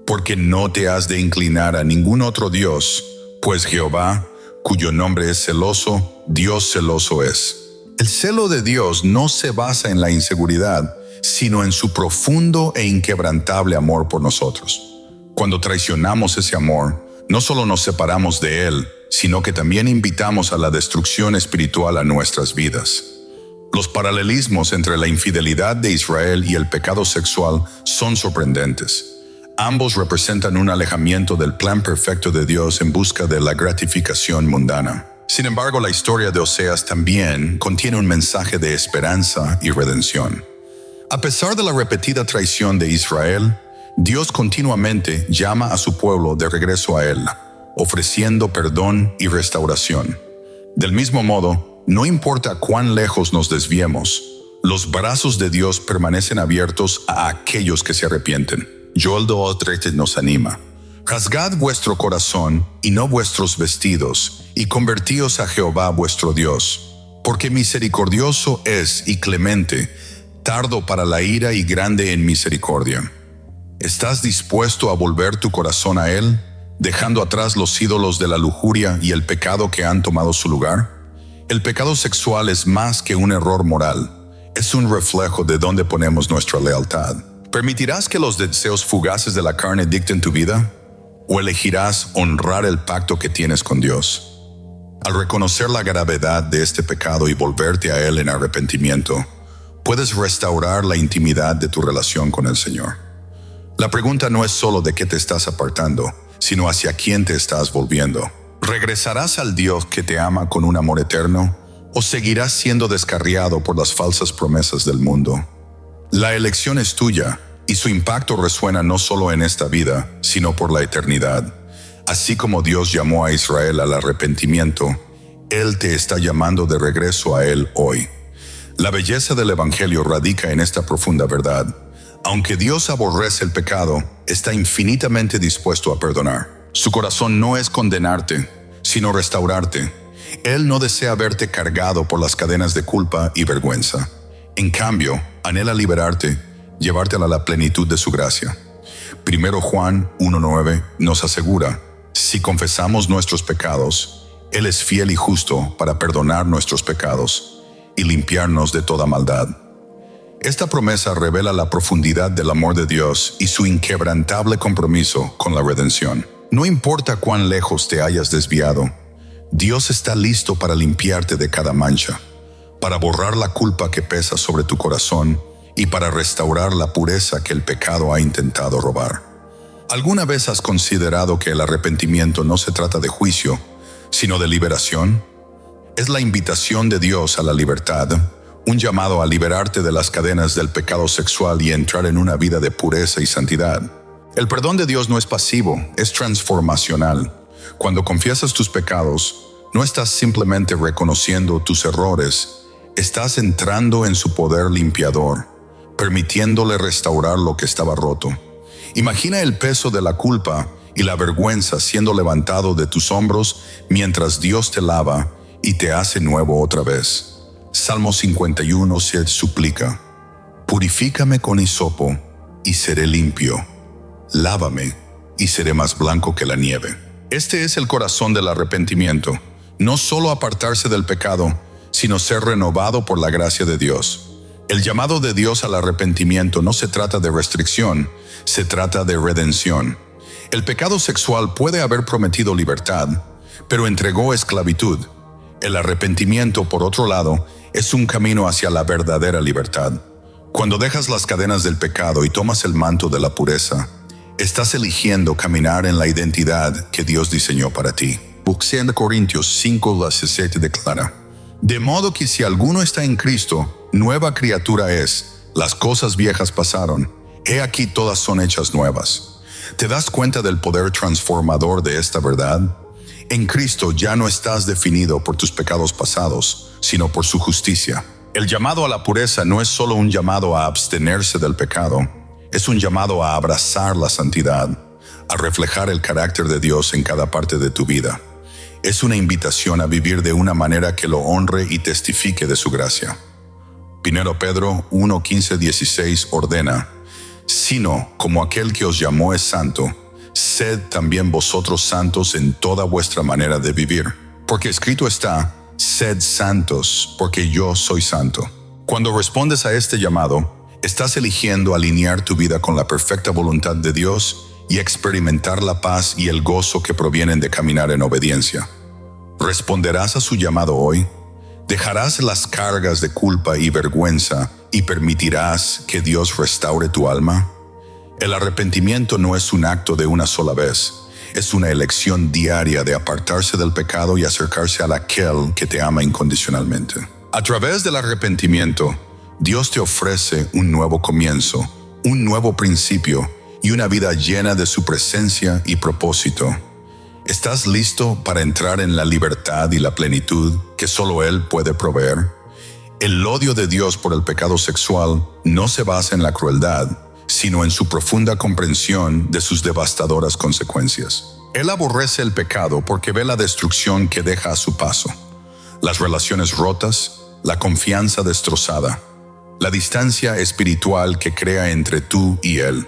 porque no te has de inclinar a ningún otro Dios, pues Jehová, cuyo nombre es celoso, Dios celoso es. El celo de Dios no se basa en la inseguridad, sino en su profundo e inquebrantable amor por nosotros. Cuando traicionamos ese amor, No solo nos separamos de Él, sino que también invitamos a la destrucción espiritual a nuestras vidas. Los paralelismos entre la infidelidad de Israel y el pecado sexual son sorprendentes. Ambos representan un alejamiento del plan perfecto de Dios en busca de la gratificación mundana. Sin embargo, la historia de Oseas también contiene un mensaje de esperanza y redención. A pesar de la repetida traición de Israel, Dios continuamente llama a su pueblo de regreso a Él, ofreciendo perdón y restauración. Del mismo modo, no importa cuán lejos nos desviemos, los brazos de Dios permanecen abiertos a aquellos que se arrepienten. Joel 2:13 nos anima. Rasgad vuestro corazón y no vuestros vestidos, y convertíos a Jehová vuestro Dios, porque misericordioso es y clemente, tardo para la ira y grande en misericordia. ¿Estás dispuesto a volver tu corazón a Él, dejando atrás los ídolos de la lujuria y el pecado que han tomado su lugar? El pecado sexual es más que un error moral, es un reflejo de dónde ponemos nuestra lealtad. ¿Permitirás que los deseos fugaces de la carne dicten tu vida? ¿O elegirás honrar el pacto que tienes con Dios? Al reconocer la gravedad de este pecado y volverte a Él en arrepentimiento, puedes restaurar la intimidad de tu relación con el Señor. La pregunta no es solo de qué te estás apartando, sino hacia quién te estás volviendo. ¿Regresarás al Dios que te ama con un amor eterno? ¿O seguirás siendo descarriado por las falsas promesas del mundo? La elección es tuya, y su impacto resuena no solo en esta vida, sino por la eternidad. Así como Dios llamó a Israel al arrepentimiento, Él te está llamando de regreso a Él hoy. La belleza del Evangelio radica en esta profunda verdad. Aunque Dios aborrece el pecado, está infinitamente dispuesto a perdonar. Su corazón no es condenarte, sino restaurarte. Él no desea verte cargado por las cadenas de culpa y vergüenza. En cambio, anhela liberarte, llevarte a la plenitud de su gracia. 1 Juan 1:9 nos asegura, si confesamos nuestros pecados, Él es fiel y justo para perdonar nuestros pecados y limpiarnos de toda maldad. Esta promesa revela la profundidad del amor de Dios y su inquebrantable compromiso con la redención. No importa cuán lejos te hayas desviado, Dios está listo para limpiarte de cada mancha, para borrar la culpa que pesa sobre tu corazón y para restaurar la pureza que el pecado ha intentado robar. ¿Alguna vez has considerado que el arrepentimiento no se trata de juicio, sino de liberación? Es la invitación de Dios a la libertad, un llamado a liberarte de las cadenas del pecado sexual y entrar en una vida de pureza y santidad. El perdón de Dios no es pasivo, es transformacional. Cuando confiesas tus pecados, no estás simplemente reconociendo tus errores, estás entrando en su poder limpiador, permitiéndole restaurar lo que estaba roto. Imagina el peso de la culpa y la vergüenza siendo levantado de tus hombros mientras Dios te lava y te hace nuevo otra vez. Salmo 51 se suplica, purifícame con hisopo y seré limpio. Lávame y seré más blanco que la nieve. Este es el corazón del arrepentimiento, no solo apartarse del pecado, sino ser renovado por la gracia de Dios. El llamado de Dios al arrepentimiento no se trata de restricción, se trata de redención. El pecado sexual puede haber prometido libertad, pero entregó esclavitud. El arrepentimiento, por otro lado, es un camino hacia la verdadera libertad. Cuando dejas las cadenas del pecado y tomas el manto de la pureza, estás eligiendo caminar en la identidad que Dios diseñó para ti. 2 Corintios 5:17 declara, de modo que si alguno está en Cristo, nueva criatura es, las cosas viejas pasaron, he aquí todas son hechas nuevas. ¿Te das cuenta del poder transformador de esta verdad? En Cristo ya no estás definido por tus pecados pasados, sino por su justicia. El llamado a la pureza no es solo un llamado a abstenerse del pecado, es un llamado a abrazar la santidad, a reflejar el carácter de Dios en cada parte de tu vida. Es una invitación a vivir de una manera que lo honre y testifique de su gracia. 1 Pedro 1:15-16 ordena, sino como aquel que os llamó es santo, sed también vosotros santos en toda vuestra manera de vivir. Porque escrito está, sed santos, porque yo soy santo. Cuando respondes a este llamado, estás eligiendo alinear tu vida con la perfecta voluntad de Dios y experimentar la paz y el gozo que provienen de caminar en obediencia. ¿Responderás a su llamado hoy? ¿Dejarás las cargas de culpa y vergüenza y permitirás que Dios restaure tu alma? El arrepentimiento no es un acto de una sola vez, es una elección diaria de apartarse del pecado y acercarse a aquel que te ama incondicionalmente. A través del arrepentimiento, Dios te ofrece un nuevo comienzo, un nuevo principio y una vida llena de su presencia y propósito. ¿Estás listo para entrar en la libertad y la plenitud que solo Él puede proveer? El odio de Dios por el pecado sexual no se basa en la crueldad, sino en su profunda comprensión de sus devastadoras consecuencias. Él aborrece el pecado porque ve la destrucción que deja a su paso, las relaciones rotas, la confianza destrozada, la distancia espiritual que crea entre tú y Él.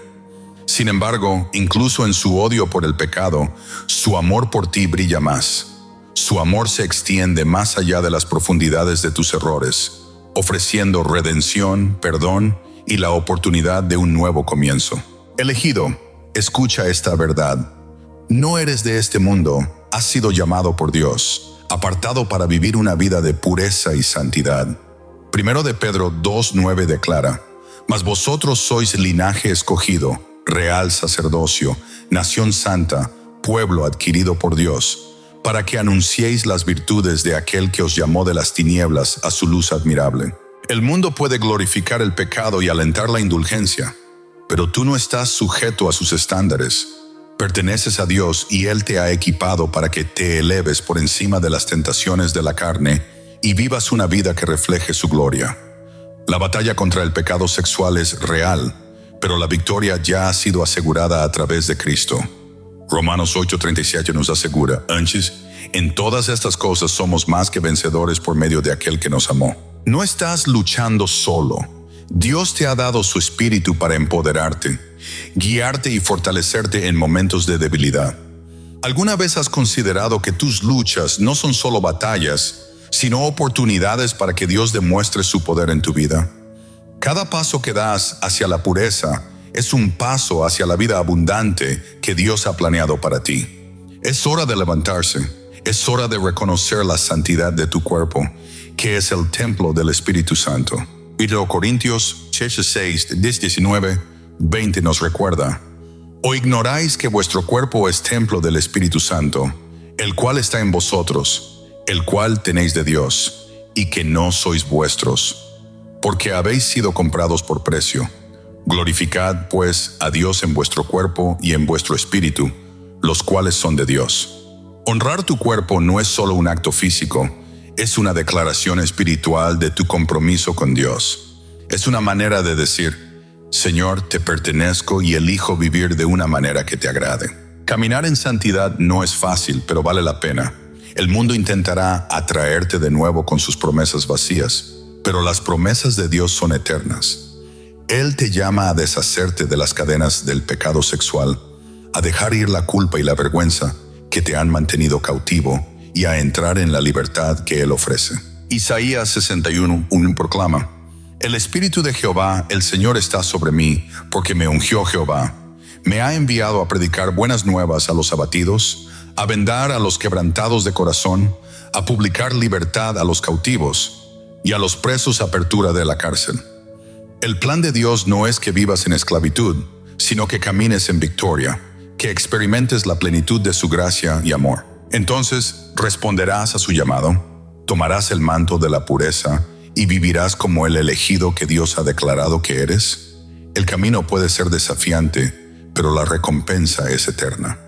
Sin embargo, incluso en su odio por el pecado, su amor por ti brilla más. Su amor se extiende más allá de las profundidades de tus errores, ofreciendo redención, perdón y la oportunidad de un nuevo comienzo. Elegido, escucha esta verdad. No eres de este mundo, has sido llamado por Dios, apartado para vivir una vida de pureza y santidad. 1 de Pedro 2:9 declara: Mas vosotros sois linaje escogido, real sacerdocio, nación santa, pueblo adquirido por Dios, para que anunciéis las virtudes de aquel que os llamó de las tinieblas a su luz admirable. El mundo puede glorificar el pecado y alentar la indulgencia, pero tú no estás sujeto a sus estándares. Perteneces a Dios y Él te ha equipado para que te eleves por encima de las tentaciones de la carne y vivas una vida que refleje su gloria. La batalla contra el pecado sexual es real, pero la victoria ya ha sido asegurada a través de Cristo. Romanos 8:37 nos asegura: Antes, en todas estas cosas somos más que vencedores por medio de aquel que nos amó. No estás luchando solo. Dios te ha dado su espíritu para empoderarte, guiarte y fortalecerte en momentos de debilidad. ¿Alguna vez has considerado que tus luchas no son solo batallas, sino oportunidades para que Dios demuestre su poder en tu vida? Cada paso que das hacia la pureza es un paso hacia la vida abundante que Dios ha planeado para ti. Es hora de levantarse. Es hora de reconocer la santidad de tu cuerpo, que es el templo del Espíritu Santo. 1 Corintios 6:19-20 nos recuerda: ¿O ignoráis que vuestro cuerpo es templo del Espíritu Santo, el cual está en vosotros, el cual tenéis de Dios, y que no sois vuestros? Porque habéis sido comprados por precio. Glorificad, pues, a Dios en vuestro cuerpo y en vuestro espíritu, los cuales son de Dios. Honrar tu cuerpo no es solo un acto físico, es una declaración espiritual de tu compromiso con Dios. Es una manera de decir: Señor, te pertenezco y elijo vivir de una manera que te agrade. Caminar en santidad no es fácil, pero vale la pena. El mundo intentará atraerte de nuevo con sus promesas vacías, pero las promesas de Dios son eternas. Él te llama a deshacerte de las cadenas del pecado sexual, a dejar ir la culpa y la vergüenza que te han mantenido cautivo y a entrar en la libertad que Él ofrece. Isaías 61:1 proclama: El Espíritu de Jehová, el Señor, está sobre mí, porque me ungió Jehová. Me ha enviado a predicar buenas nuevas a los abatidos, a vendar a los quebrantados de corazón, a publicar libertad a los cautivos y a los presos apertura de la cárcel. El plan de Dios no es que vivas en esclavitud, sino que camines en victoria, que experimentes la plenitud de su gracia y amor. Entonces responderás a su llamado, tomarás el manto de la pureza y vivirás como el elegido que Dios ha declarado que eres. El camino puede ser desafiante, pero la recompensa es eterna.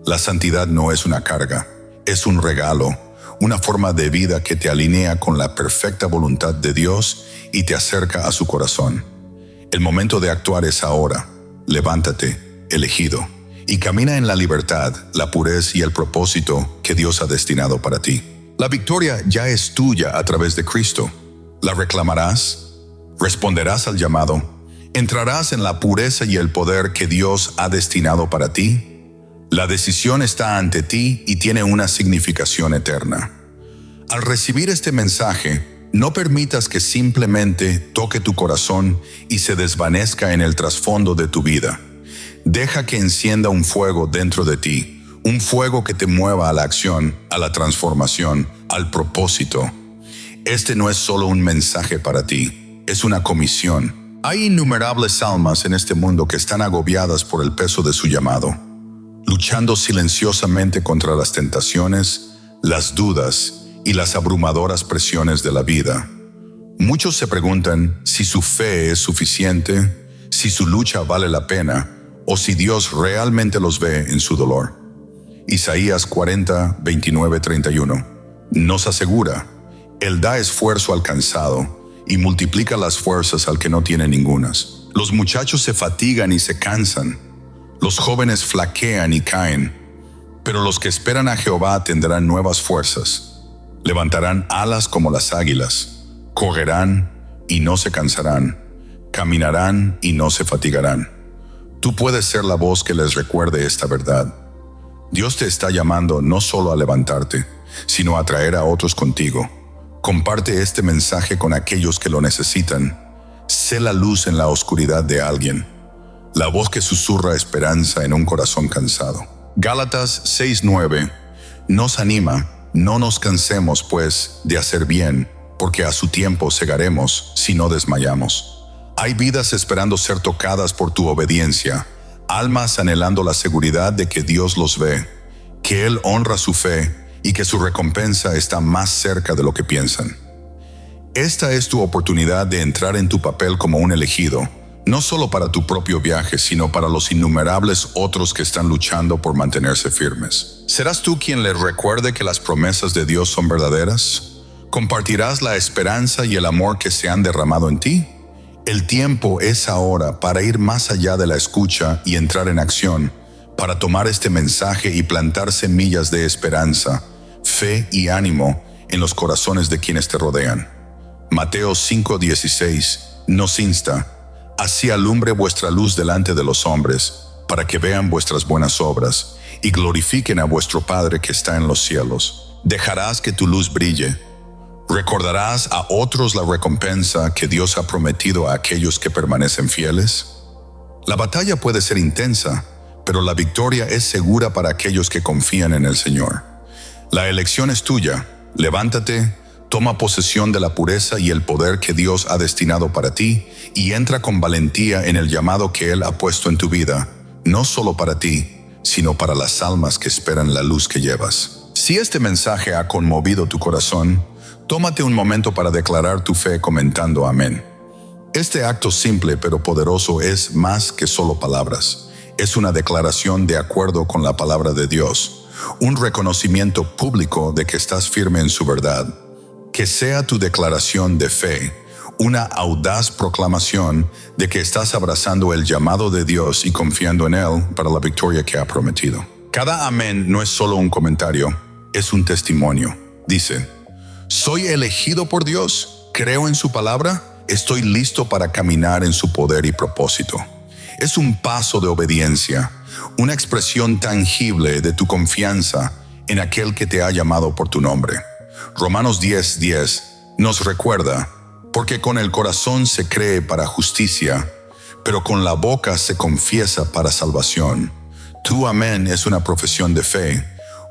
La santidad no es una carga, es un regalo, una forma de vida que te alinea con la perfecta voluntad de Dios y te acerca a su corazón. El momento de actuar es ahora. Levántate, elegido, y camina en la libertad, la pureza y el propósito que Dios ha destinado para ti. La victoria ya es tuya a través de Cristo. ¿La reclamarás? ¿Responderás al llamado? ¿Entrarás en la pureza y el poder que Dios ha destinado para ti? La decisión está ante ti y tiene una significación eterna. Al recibir este mensaje, no permitas que simplemente toque tu corazón y se desvanezca en el trasfondo de tu vida. Deja que encienda un fuego dentro de ti, un fuego que te mueva a la acción, a la transformación, al propósito. Este no es solo un mensaje para ti, es una comisión. Hay innumerables almas en este mundo que están agobiadas por el peso de su llamado, luchando silenciosamente contra las tentaciones, las dudas y las abrumadoras presiones de la vida. Muchos se preguntan si su fe es suficiente, si su lucha vale la pena, o si Dios realmente los ve en su dolor. Isaías 40, 29, 31 nos asegura: Él da esfuerzo al cansado y multiplica las fuerzas al que no tiene ningunas. Los muchachos se fatigan y se cansan, los jóvenes flaquean y caen, pero los que esperan a Jehová tendrán nuevas fuerzas, levantarán alas como las águilas, correrán y no se cansarán, caminarán y no se fatigarán. Tú puedes ser la voz que les recuerde esta verdad. Dios te está llamando no solo a levantarte, sino a traer a otros contigo. Comparte este mensaje con aquellos que lo necesitan. Sé la luz en la oscuridad de alguien, la voz que susurra esperanza en un corazón cansado. Gálatas 6:9 nos anima: no nos cansemos, pues, de hacer bien, porque a su tiempo segaremos si no desmayamos. Hay vidas esperando ser tocadas por tu obediencia, almas anhelando la seguridad de que Dios los ve, que Él honra su fe y que su recompensa está más cerca de lo que piensan. Esta es tu oportunidad de entrar en tu papel como un elegido, no solo para tu propio viaje, sino para los innumerables otros que están luchando por mantenerse firmes. ¿Serás tú quien les recuerde que las promesas de Dios son verdaderas? ¿Compartirás la esperanza y el amor que se han derramado en ti? El tiempo es ahora para ir más allá de la escucha y entrar en acción, para tomar este mensaje y plantar semillas de esperanza, fe y ánimo en los corazones de quienes te rodean. Mateo 5:16 nos insta: así alumbre vuestra luz delante de los hombres, para que vean vuestras buenas obras y glorifiquen a vuestro Padre que está en los cielos. Dejarás que tu luz brille. ¿Recordarás a otros la recompensa que Dios ha prometido a aquellos que permanecen fieles? La batalla puede ser intensa, pero la victoria es segura para aquellos que confían en el Señor. La elección es tuya. Levántate, toma posesión de la pureza y el poder que Dios ha destinado para ti y entra con valentía en el llamado que Él ha puesto en tu vida, no solo para ti, sino para las almas que esperan la luz que llevas. Si este mensaje ha conmovido tu corazón, tómate un momento para declarar tu fe comentando amén. Este acto simple pero poderoso es más que solo palabras. Es una declaración de acuerdo con la palabra de Dios, un reconocimiento público de que estás firme en su verdad. Que sea tu declaración de fe, una audaz proclamación de que estás abrazando el llamado de Dios y confiando en Él para la victoria que ha prometido. Cada amén no es solo un comentario, es un testimonio. Dice: soy elegido por Dios, creo en su palabra, estoy listo para caminar en su poder y propósito. Es un paso de obediencia, una expresión tangible de tu confianza en aquel que te ha llamado por tu nombre. Romanos 10:10 nos recuerda: porque con el corazón se cree para justicia, pero con la boca se confiesa para salvación. Tu amén es una profesión de fe,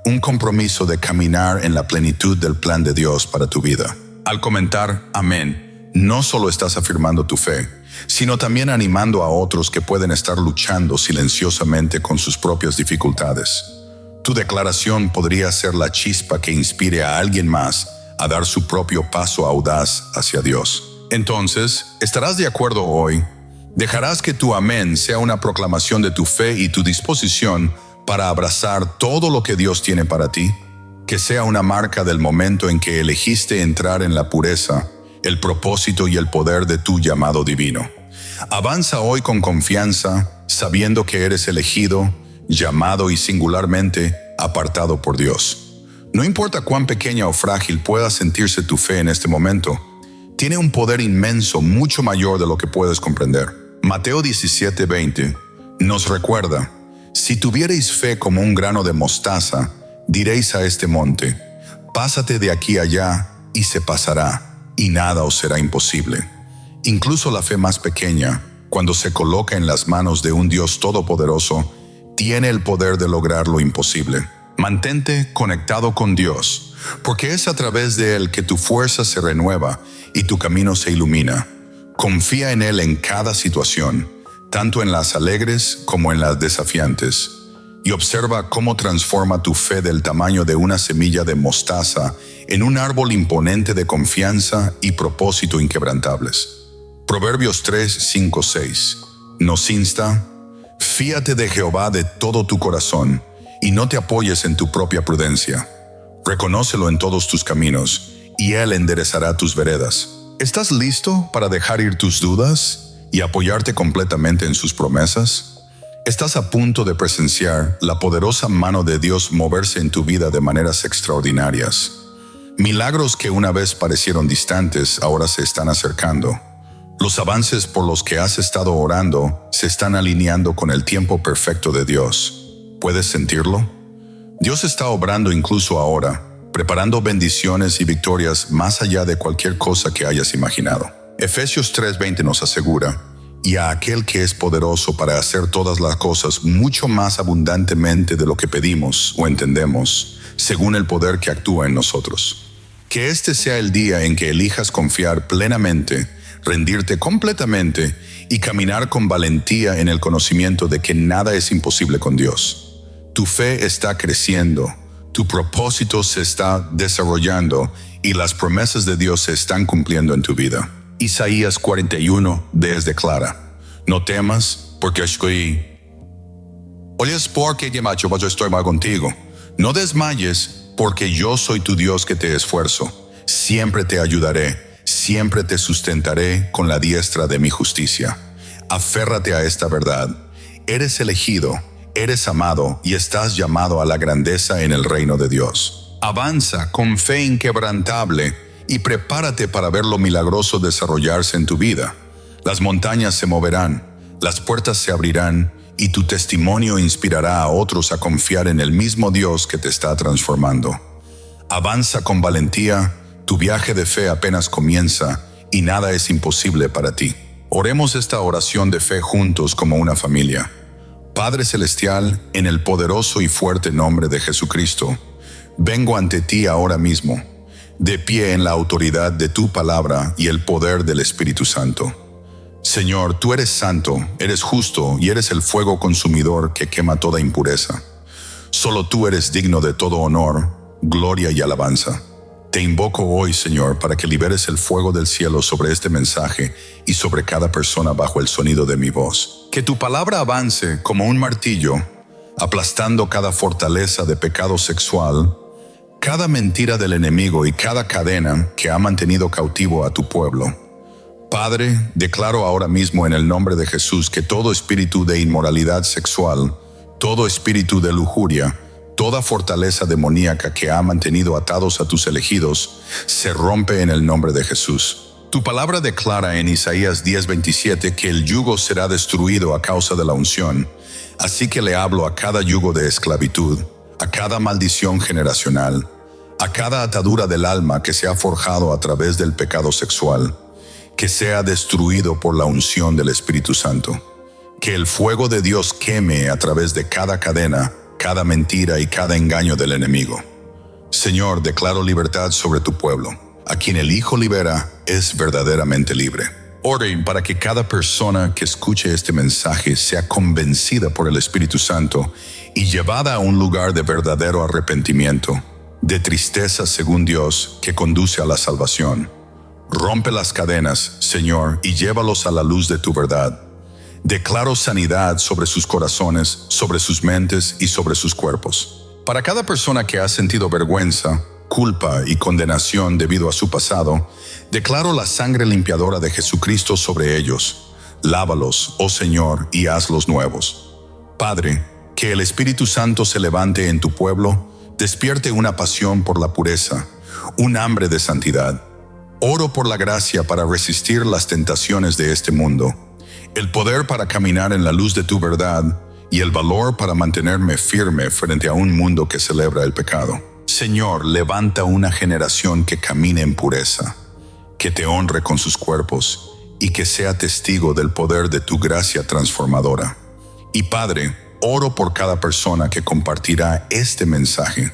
un compromiso de caminar en la plenitud del plan de Dios para tu vida. Al comentar amén, no solo estás afirmando tu fe, sino también animando a otros que pueden estar luchando silenciosamente con sus propias dificultades. Tu declaración podría ser la chispa que inspire a alguien más a dar su propio paso audaz hacia Dios. Entonces, ¿estarás de acuerdo hoy? ¿Dejarás que tu amén sea una proclamación de tu fe y tu disposición para abrazar todo lo que Dios tiene para ti? Que sea una marca del momento en que elegiste entrar en la pureza, el propósito y el poder de tu llamado divino. Avanza hoy con confianza, sabiendo que eres elegido, llamado y singularmente apartado por Dios. No importa cuán pequeña o frágil pueda sentirse tu fe en este momento, tiene un poder inmenso, mucho mayor de lo que puedes comprender. Mateo 17:20 nos recuerda: si tuvierais fe como un grano de mostaza, diréis a este monte: pásate de aquí allá, y se pasará, y nada os será imposible. Incluso la fe más pequeña cuando se coloca en las manos de un Dios todopoderoso, tiene el poder de lograr lo imposible. Mantente conectado con Dios, porque es a través de Él que tu fuerza se renueva y tu camino se ilumina. Confía en Él en cada situación, tanto en las alegres como en las desafiantes, y observa cómo transforma tu fe del tamaño de una semilla de mostaza en un árbol imponente de confianza y propósito inquebrantables. Proverbios 3, 5, 6 nos insta: fíate de Jehová de todo tu corazón y no te apoyes en tu propia prudencia. Reconócelo en todos tus caminos y Él enderezará tus veredas. ¿Estás listo para dejar ir tus dudas y apoyarte completamente en sus promesas? Estás a punto de presenciar la poderosa mano de Dios moverse en tu vida de maneras extraordinarias. Milagros que una vez parecieron distantes ahora se están acercando. Los avances por los que has estado orando se están alineando con el tiempo perfecto de Dios. ¿Puedes sentirlo? Dios está obrando incluso ahora, preparando bendiciones y victorias más allá de cualquier cosa que hayas imaginado. Efesios 3:20 nos asegura: y a aquel que es poderoso para hacer todas las cosas mucho más abundantemente de lo que pedimos o entendemos, según el poder que actúa en nosotros. Que este sea el día en que elijas confiar plenamente, rendirte completamente y caminar con valentía en el conocimiento de que nada es imposible con Dios. Tu fe está creciendo, tu propósito se está desarrollando y las promesas de Dios se están cumpliendo en tu vida. Isaías 41:10 declara: no temas, porque estoy... Oyes porque yo estoy contigo. No desmayes, porque yo soy tu Dios que te esfuerzo. Siempre te ayudaré, siempre te sustentaré con la diestra de mi justicia. Aférrate a esta verdad. Eres elegido, eres amado y estás llamado a la grandeza en el reino de Dios. Avanza con fe inquebrantable y prepárate para ver lo milagroso desarrollarse en tu vida. Las montañas se moverán, las puertas se abrirán y tu testimonio inspirará a otros a confiar en el mismo Dios que te está transformando. Avanza con valentía, tu viaje de fe apenas comienza y nada es imposible para ti. Oremos esta oración de fe juntos como una familia. Padre Celestial, en el poderoso y fuerte nombre de Jesucristo, vengo ante ti ahora mismo, de pie en la autoridad de tu palabra y el poder del Espíritu Santo. Señor, tú eres santo, eres justo y eres el fuego consumidor que quema toda impureza. Solo tú eres digno de todo honor, gloria y alabanza. Te invoco hoy, Señor, para que liberes el fuego del cielo sobre este mensaje y sobre cada persona bajo el sonido de mi voz. Que tu palabra avance como un martillo, aplastando cada fortaleza de pecado sexual, cada mentira del enemigo y cada cadena que ha mantenido cautivo a tu pueblo. Padre, declaro ahora mismo en el nombre de Jesús que todo espíritu de inmoralidad sexual, todo espíritu de lujuria, toda fortaleza demoníaca que ha mantenido atados a tus elegidos, se rompe en el nombre de Jesús. Tu palabra declara en Isaías 10:27 que el yugo será destruido a causa de la unción. Así que le hablo a cada yugo de esclavitud, a cada maldición generacional, a cada atadura del alma que se ha forjado a través del pecado sexual, que sea destruido por la unción del Espíritu Santo. Que el fuego de Dios queme a través de cada cadena, cada mentira y cada engaño del enemigo. Señor, declaro libertad sobre tu pueblo. A quien el Hijo libera es verdaderamente libre. Ore para que cada persona que escuche este mensaje sea convencida por el Espíritu Santo y llevada a un lugar de verdadero arrepentimiento, de tristeza según Dios que conduce a la salvación. Rompe las cadenas, Señor, y llévalos a la luz de tu verdad. Declaro sanidad sobre sus corazones, sobre sus mentes y sobre sus cuerpos. Para cada persona que ha sentido vergüenza, culpa y condenación debido a su pasado, declaro la sangre limpiadora de Jesucristo sobre ellos. Lávalos, oh Señor, y hazlos nuevos. Padre, que el Espíritu Santo se levante en tu pueblo, despierte una pasión por la pureza, un hambre de santidad. Oro por la gracia para resistir las tentaciones de este mundo, el poder para caminar en la luz de tu verdad y el valor para mantenerme firme frente a un mundo que celebra el pecado. Señor, levanta una generación que camine en pureza, que te honre con sus cuerpos y que sea testigo del poder de tu gracia transformadora. Y Padre, oro por cada persona que compartirá este mensaje,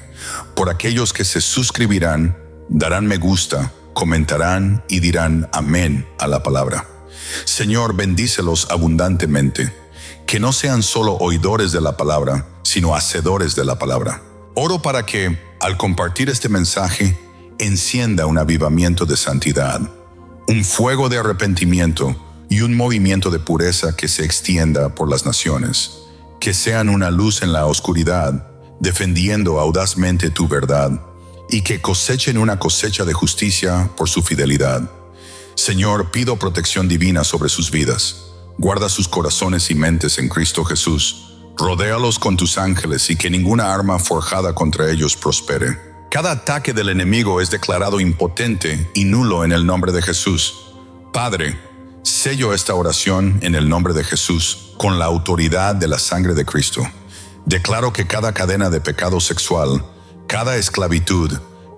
por aquellos que se suscribirán, darán me gusta, comentarán y dirán amén a la palabra. Señor, bendícelos abundantemente, que no sean solo oidores de la palabra, sino hacedores de la palabra. Oro para que, al compartir este mensaje, encienda un avivamiento de santidad, un fuego de arrepentimiento y un movimiento de pureza que se extienda por las naciones, que sean una luz en la oscuridad, defendiendo audazmente tu verdad, y que cosechen una cosecha de justicia por su fidelidad. Señor, pido protección divina sobre sus vidas. Guarda sus corazones y mentes en Cristo Jesús. Rodéalos con tus ángeles y que ninguna arma forjada contra ellos prospere. Cada ataque del enemigo es declarado impotente y nulo en el nombre de Jesús. Padre, sello esta oración en el nombre de Jesús con la autoridad de la sangre de Cristo. Declaro que cada cadena de pecado sexual, cada esclavitud,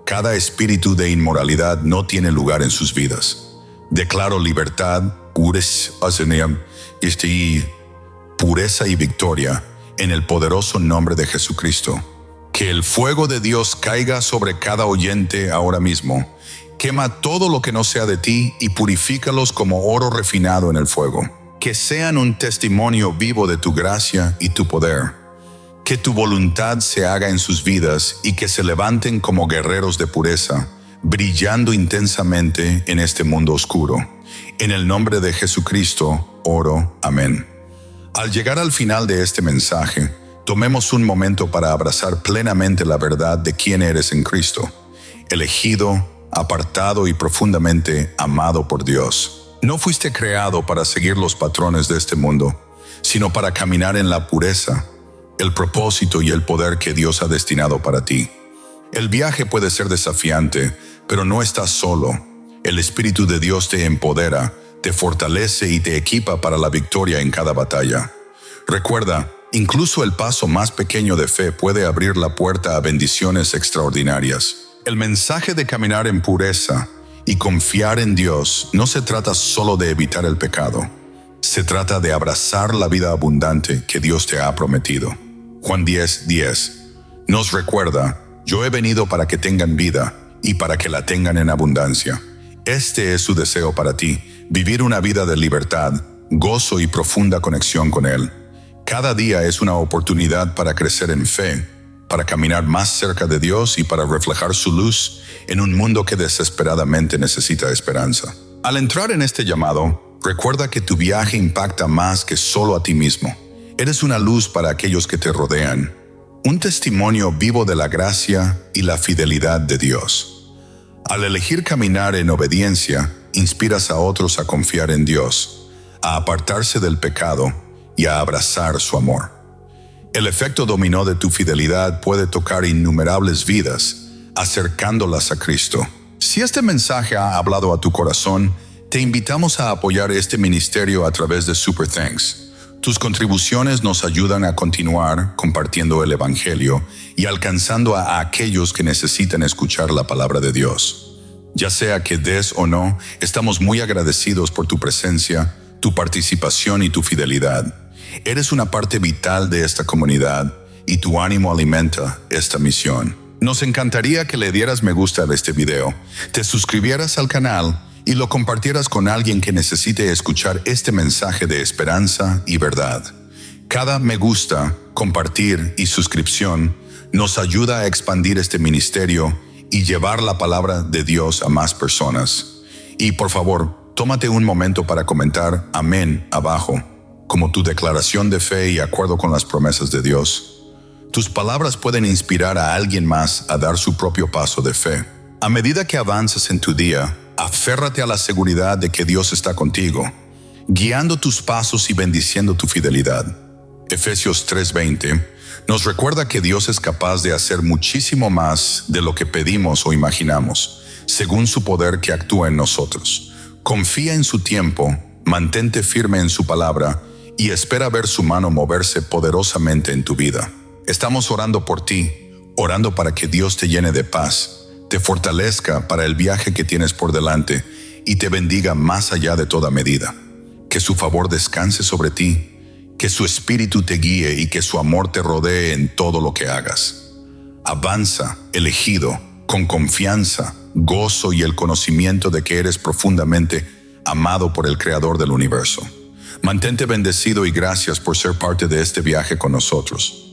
cada espíritu de inmoralidad no tiene lugar en sus vidas. Declaro libertad, pureza y victoria en el poderoso nombre de Jesucristo. Que el fuego de Dios caiga sobre cada oyente ahora mismo. Quema todo lo que no sea de ti y purifícalos como oro refinado en el fuego. Que sean un testimonio vivo de tu gracia y tu poder. Que tu voluntad se haga en sus vidas y que se levanten como guerreros de pureza, brillando intensamente en este mundo oscuro. En el nombre de Jesucristo, oro. Amén. Al llegar al final de este mensaje, tomemos un momento para abrazar plenamente la verdad de quién eres en Cristo, elegido, apartado y profundamente amado por Dios. No fuiste creado para seguir los patrones de este mundo, sino para caminar en la pureza, el propósito y el poder que Dios ha destinado para ti. El viaje puede ser desafiante, pero no estás solo. El Espíritu de Dios te empodera, te fortalece y te equipa para la victoria en cada batalla. Recuerda, incluso el paso más pequeño de fe puede abrir la puerta a bendiciones extraordinarias. El mensaje de caminar en pureza y confiar en Dios no se trata solo de evitar el pecado. Se trata de abrazar la vida abundante que Dios te ha prometido. Juan 10:10 nos recuerda: yo he venido para que tengan vida y para que la tengan en abundancia. Este es su deseo para ti, vivir una vida de libertad, gozo y profunda conexión con Él. Cada día es una oportunidad para crecer en fe, para caminar más cerca de Dios y para reflejar su luz en un mundo que desesperadamente necesita esperanza. Al entrar en este llamado, recuerda que tu viaje impacta más que solo a ti mismo. Eres una luz para aquellos que te rodean, un testimonio vivo de la gracia y la fidelidad de Dios. Al elegir caminar en obediencia, inspiras a otros a confiar en Dios, a apartarse del pecado y a abrazar su amor. El efecto dominó de tu fidelidad puede tocar innumerables vidas, acercándolas a Cristo. Si este mensaje ha hablado a tu corazón, te invitamos a apoyar este ministerio a través de Super Thanks. Tus contribuciones nos ayudan a continuar compartiendo el Evangelio y alcanzando a aquellos que necesitan escuchar la palabra de Dios. Ya sea que des o no, estamos muy agradecidos por tu presencia, tu participación y tu fidelidad. Eres una parte vital de esta comunidad y tu ánimo alimenta esta misión. Nos encantaría que le dieras me gusta a este video, te suscribieras al canal y lo compartieras con alguien que necesite escuchar este mensaje de esperanza y verdad. Cada me gusta, compartir y suscripción nos ayuda a expandir este ministerio y llevar la palabra de Dios a más personas. Y por favor, tómate un momento para comentar amén abajo, como tu declaración de fe y acuerdo con las promesas de Dios. Tus palabras pueden inspirar a alguien más a dar su propio paso de fe. A medida que avanzas en tu día, aférrate a la seguridad de que Dios está contigo, guiando tus pasos y bendiciendo tu fidelidad. Efesios 3:20 nos recuerda que Dios es capaz de hacer muchísimo más de lo que pedimos o imaginamos, según su poder que actúa en nosotros. Confía en su tiempo, mantente firme en su palabra y espera ver su mano moverse poderosamente en tu vida. Estamos orando por ti, orando para que Dios te llene de paz, te fortalezca para el viaje que tienes por delante y te bendiga más allá de toda medida. Que su favor descanse sobre ti, que su espíritu te guíe y que su amor te rodee en todo lo que hagas. Avanza, elegido, con confianza, gozo y el conocimiento de que eres profundamente amado por el Creador del universo. Mantente bendecido y gracias por ser parte de este viaje con nosotros.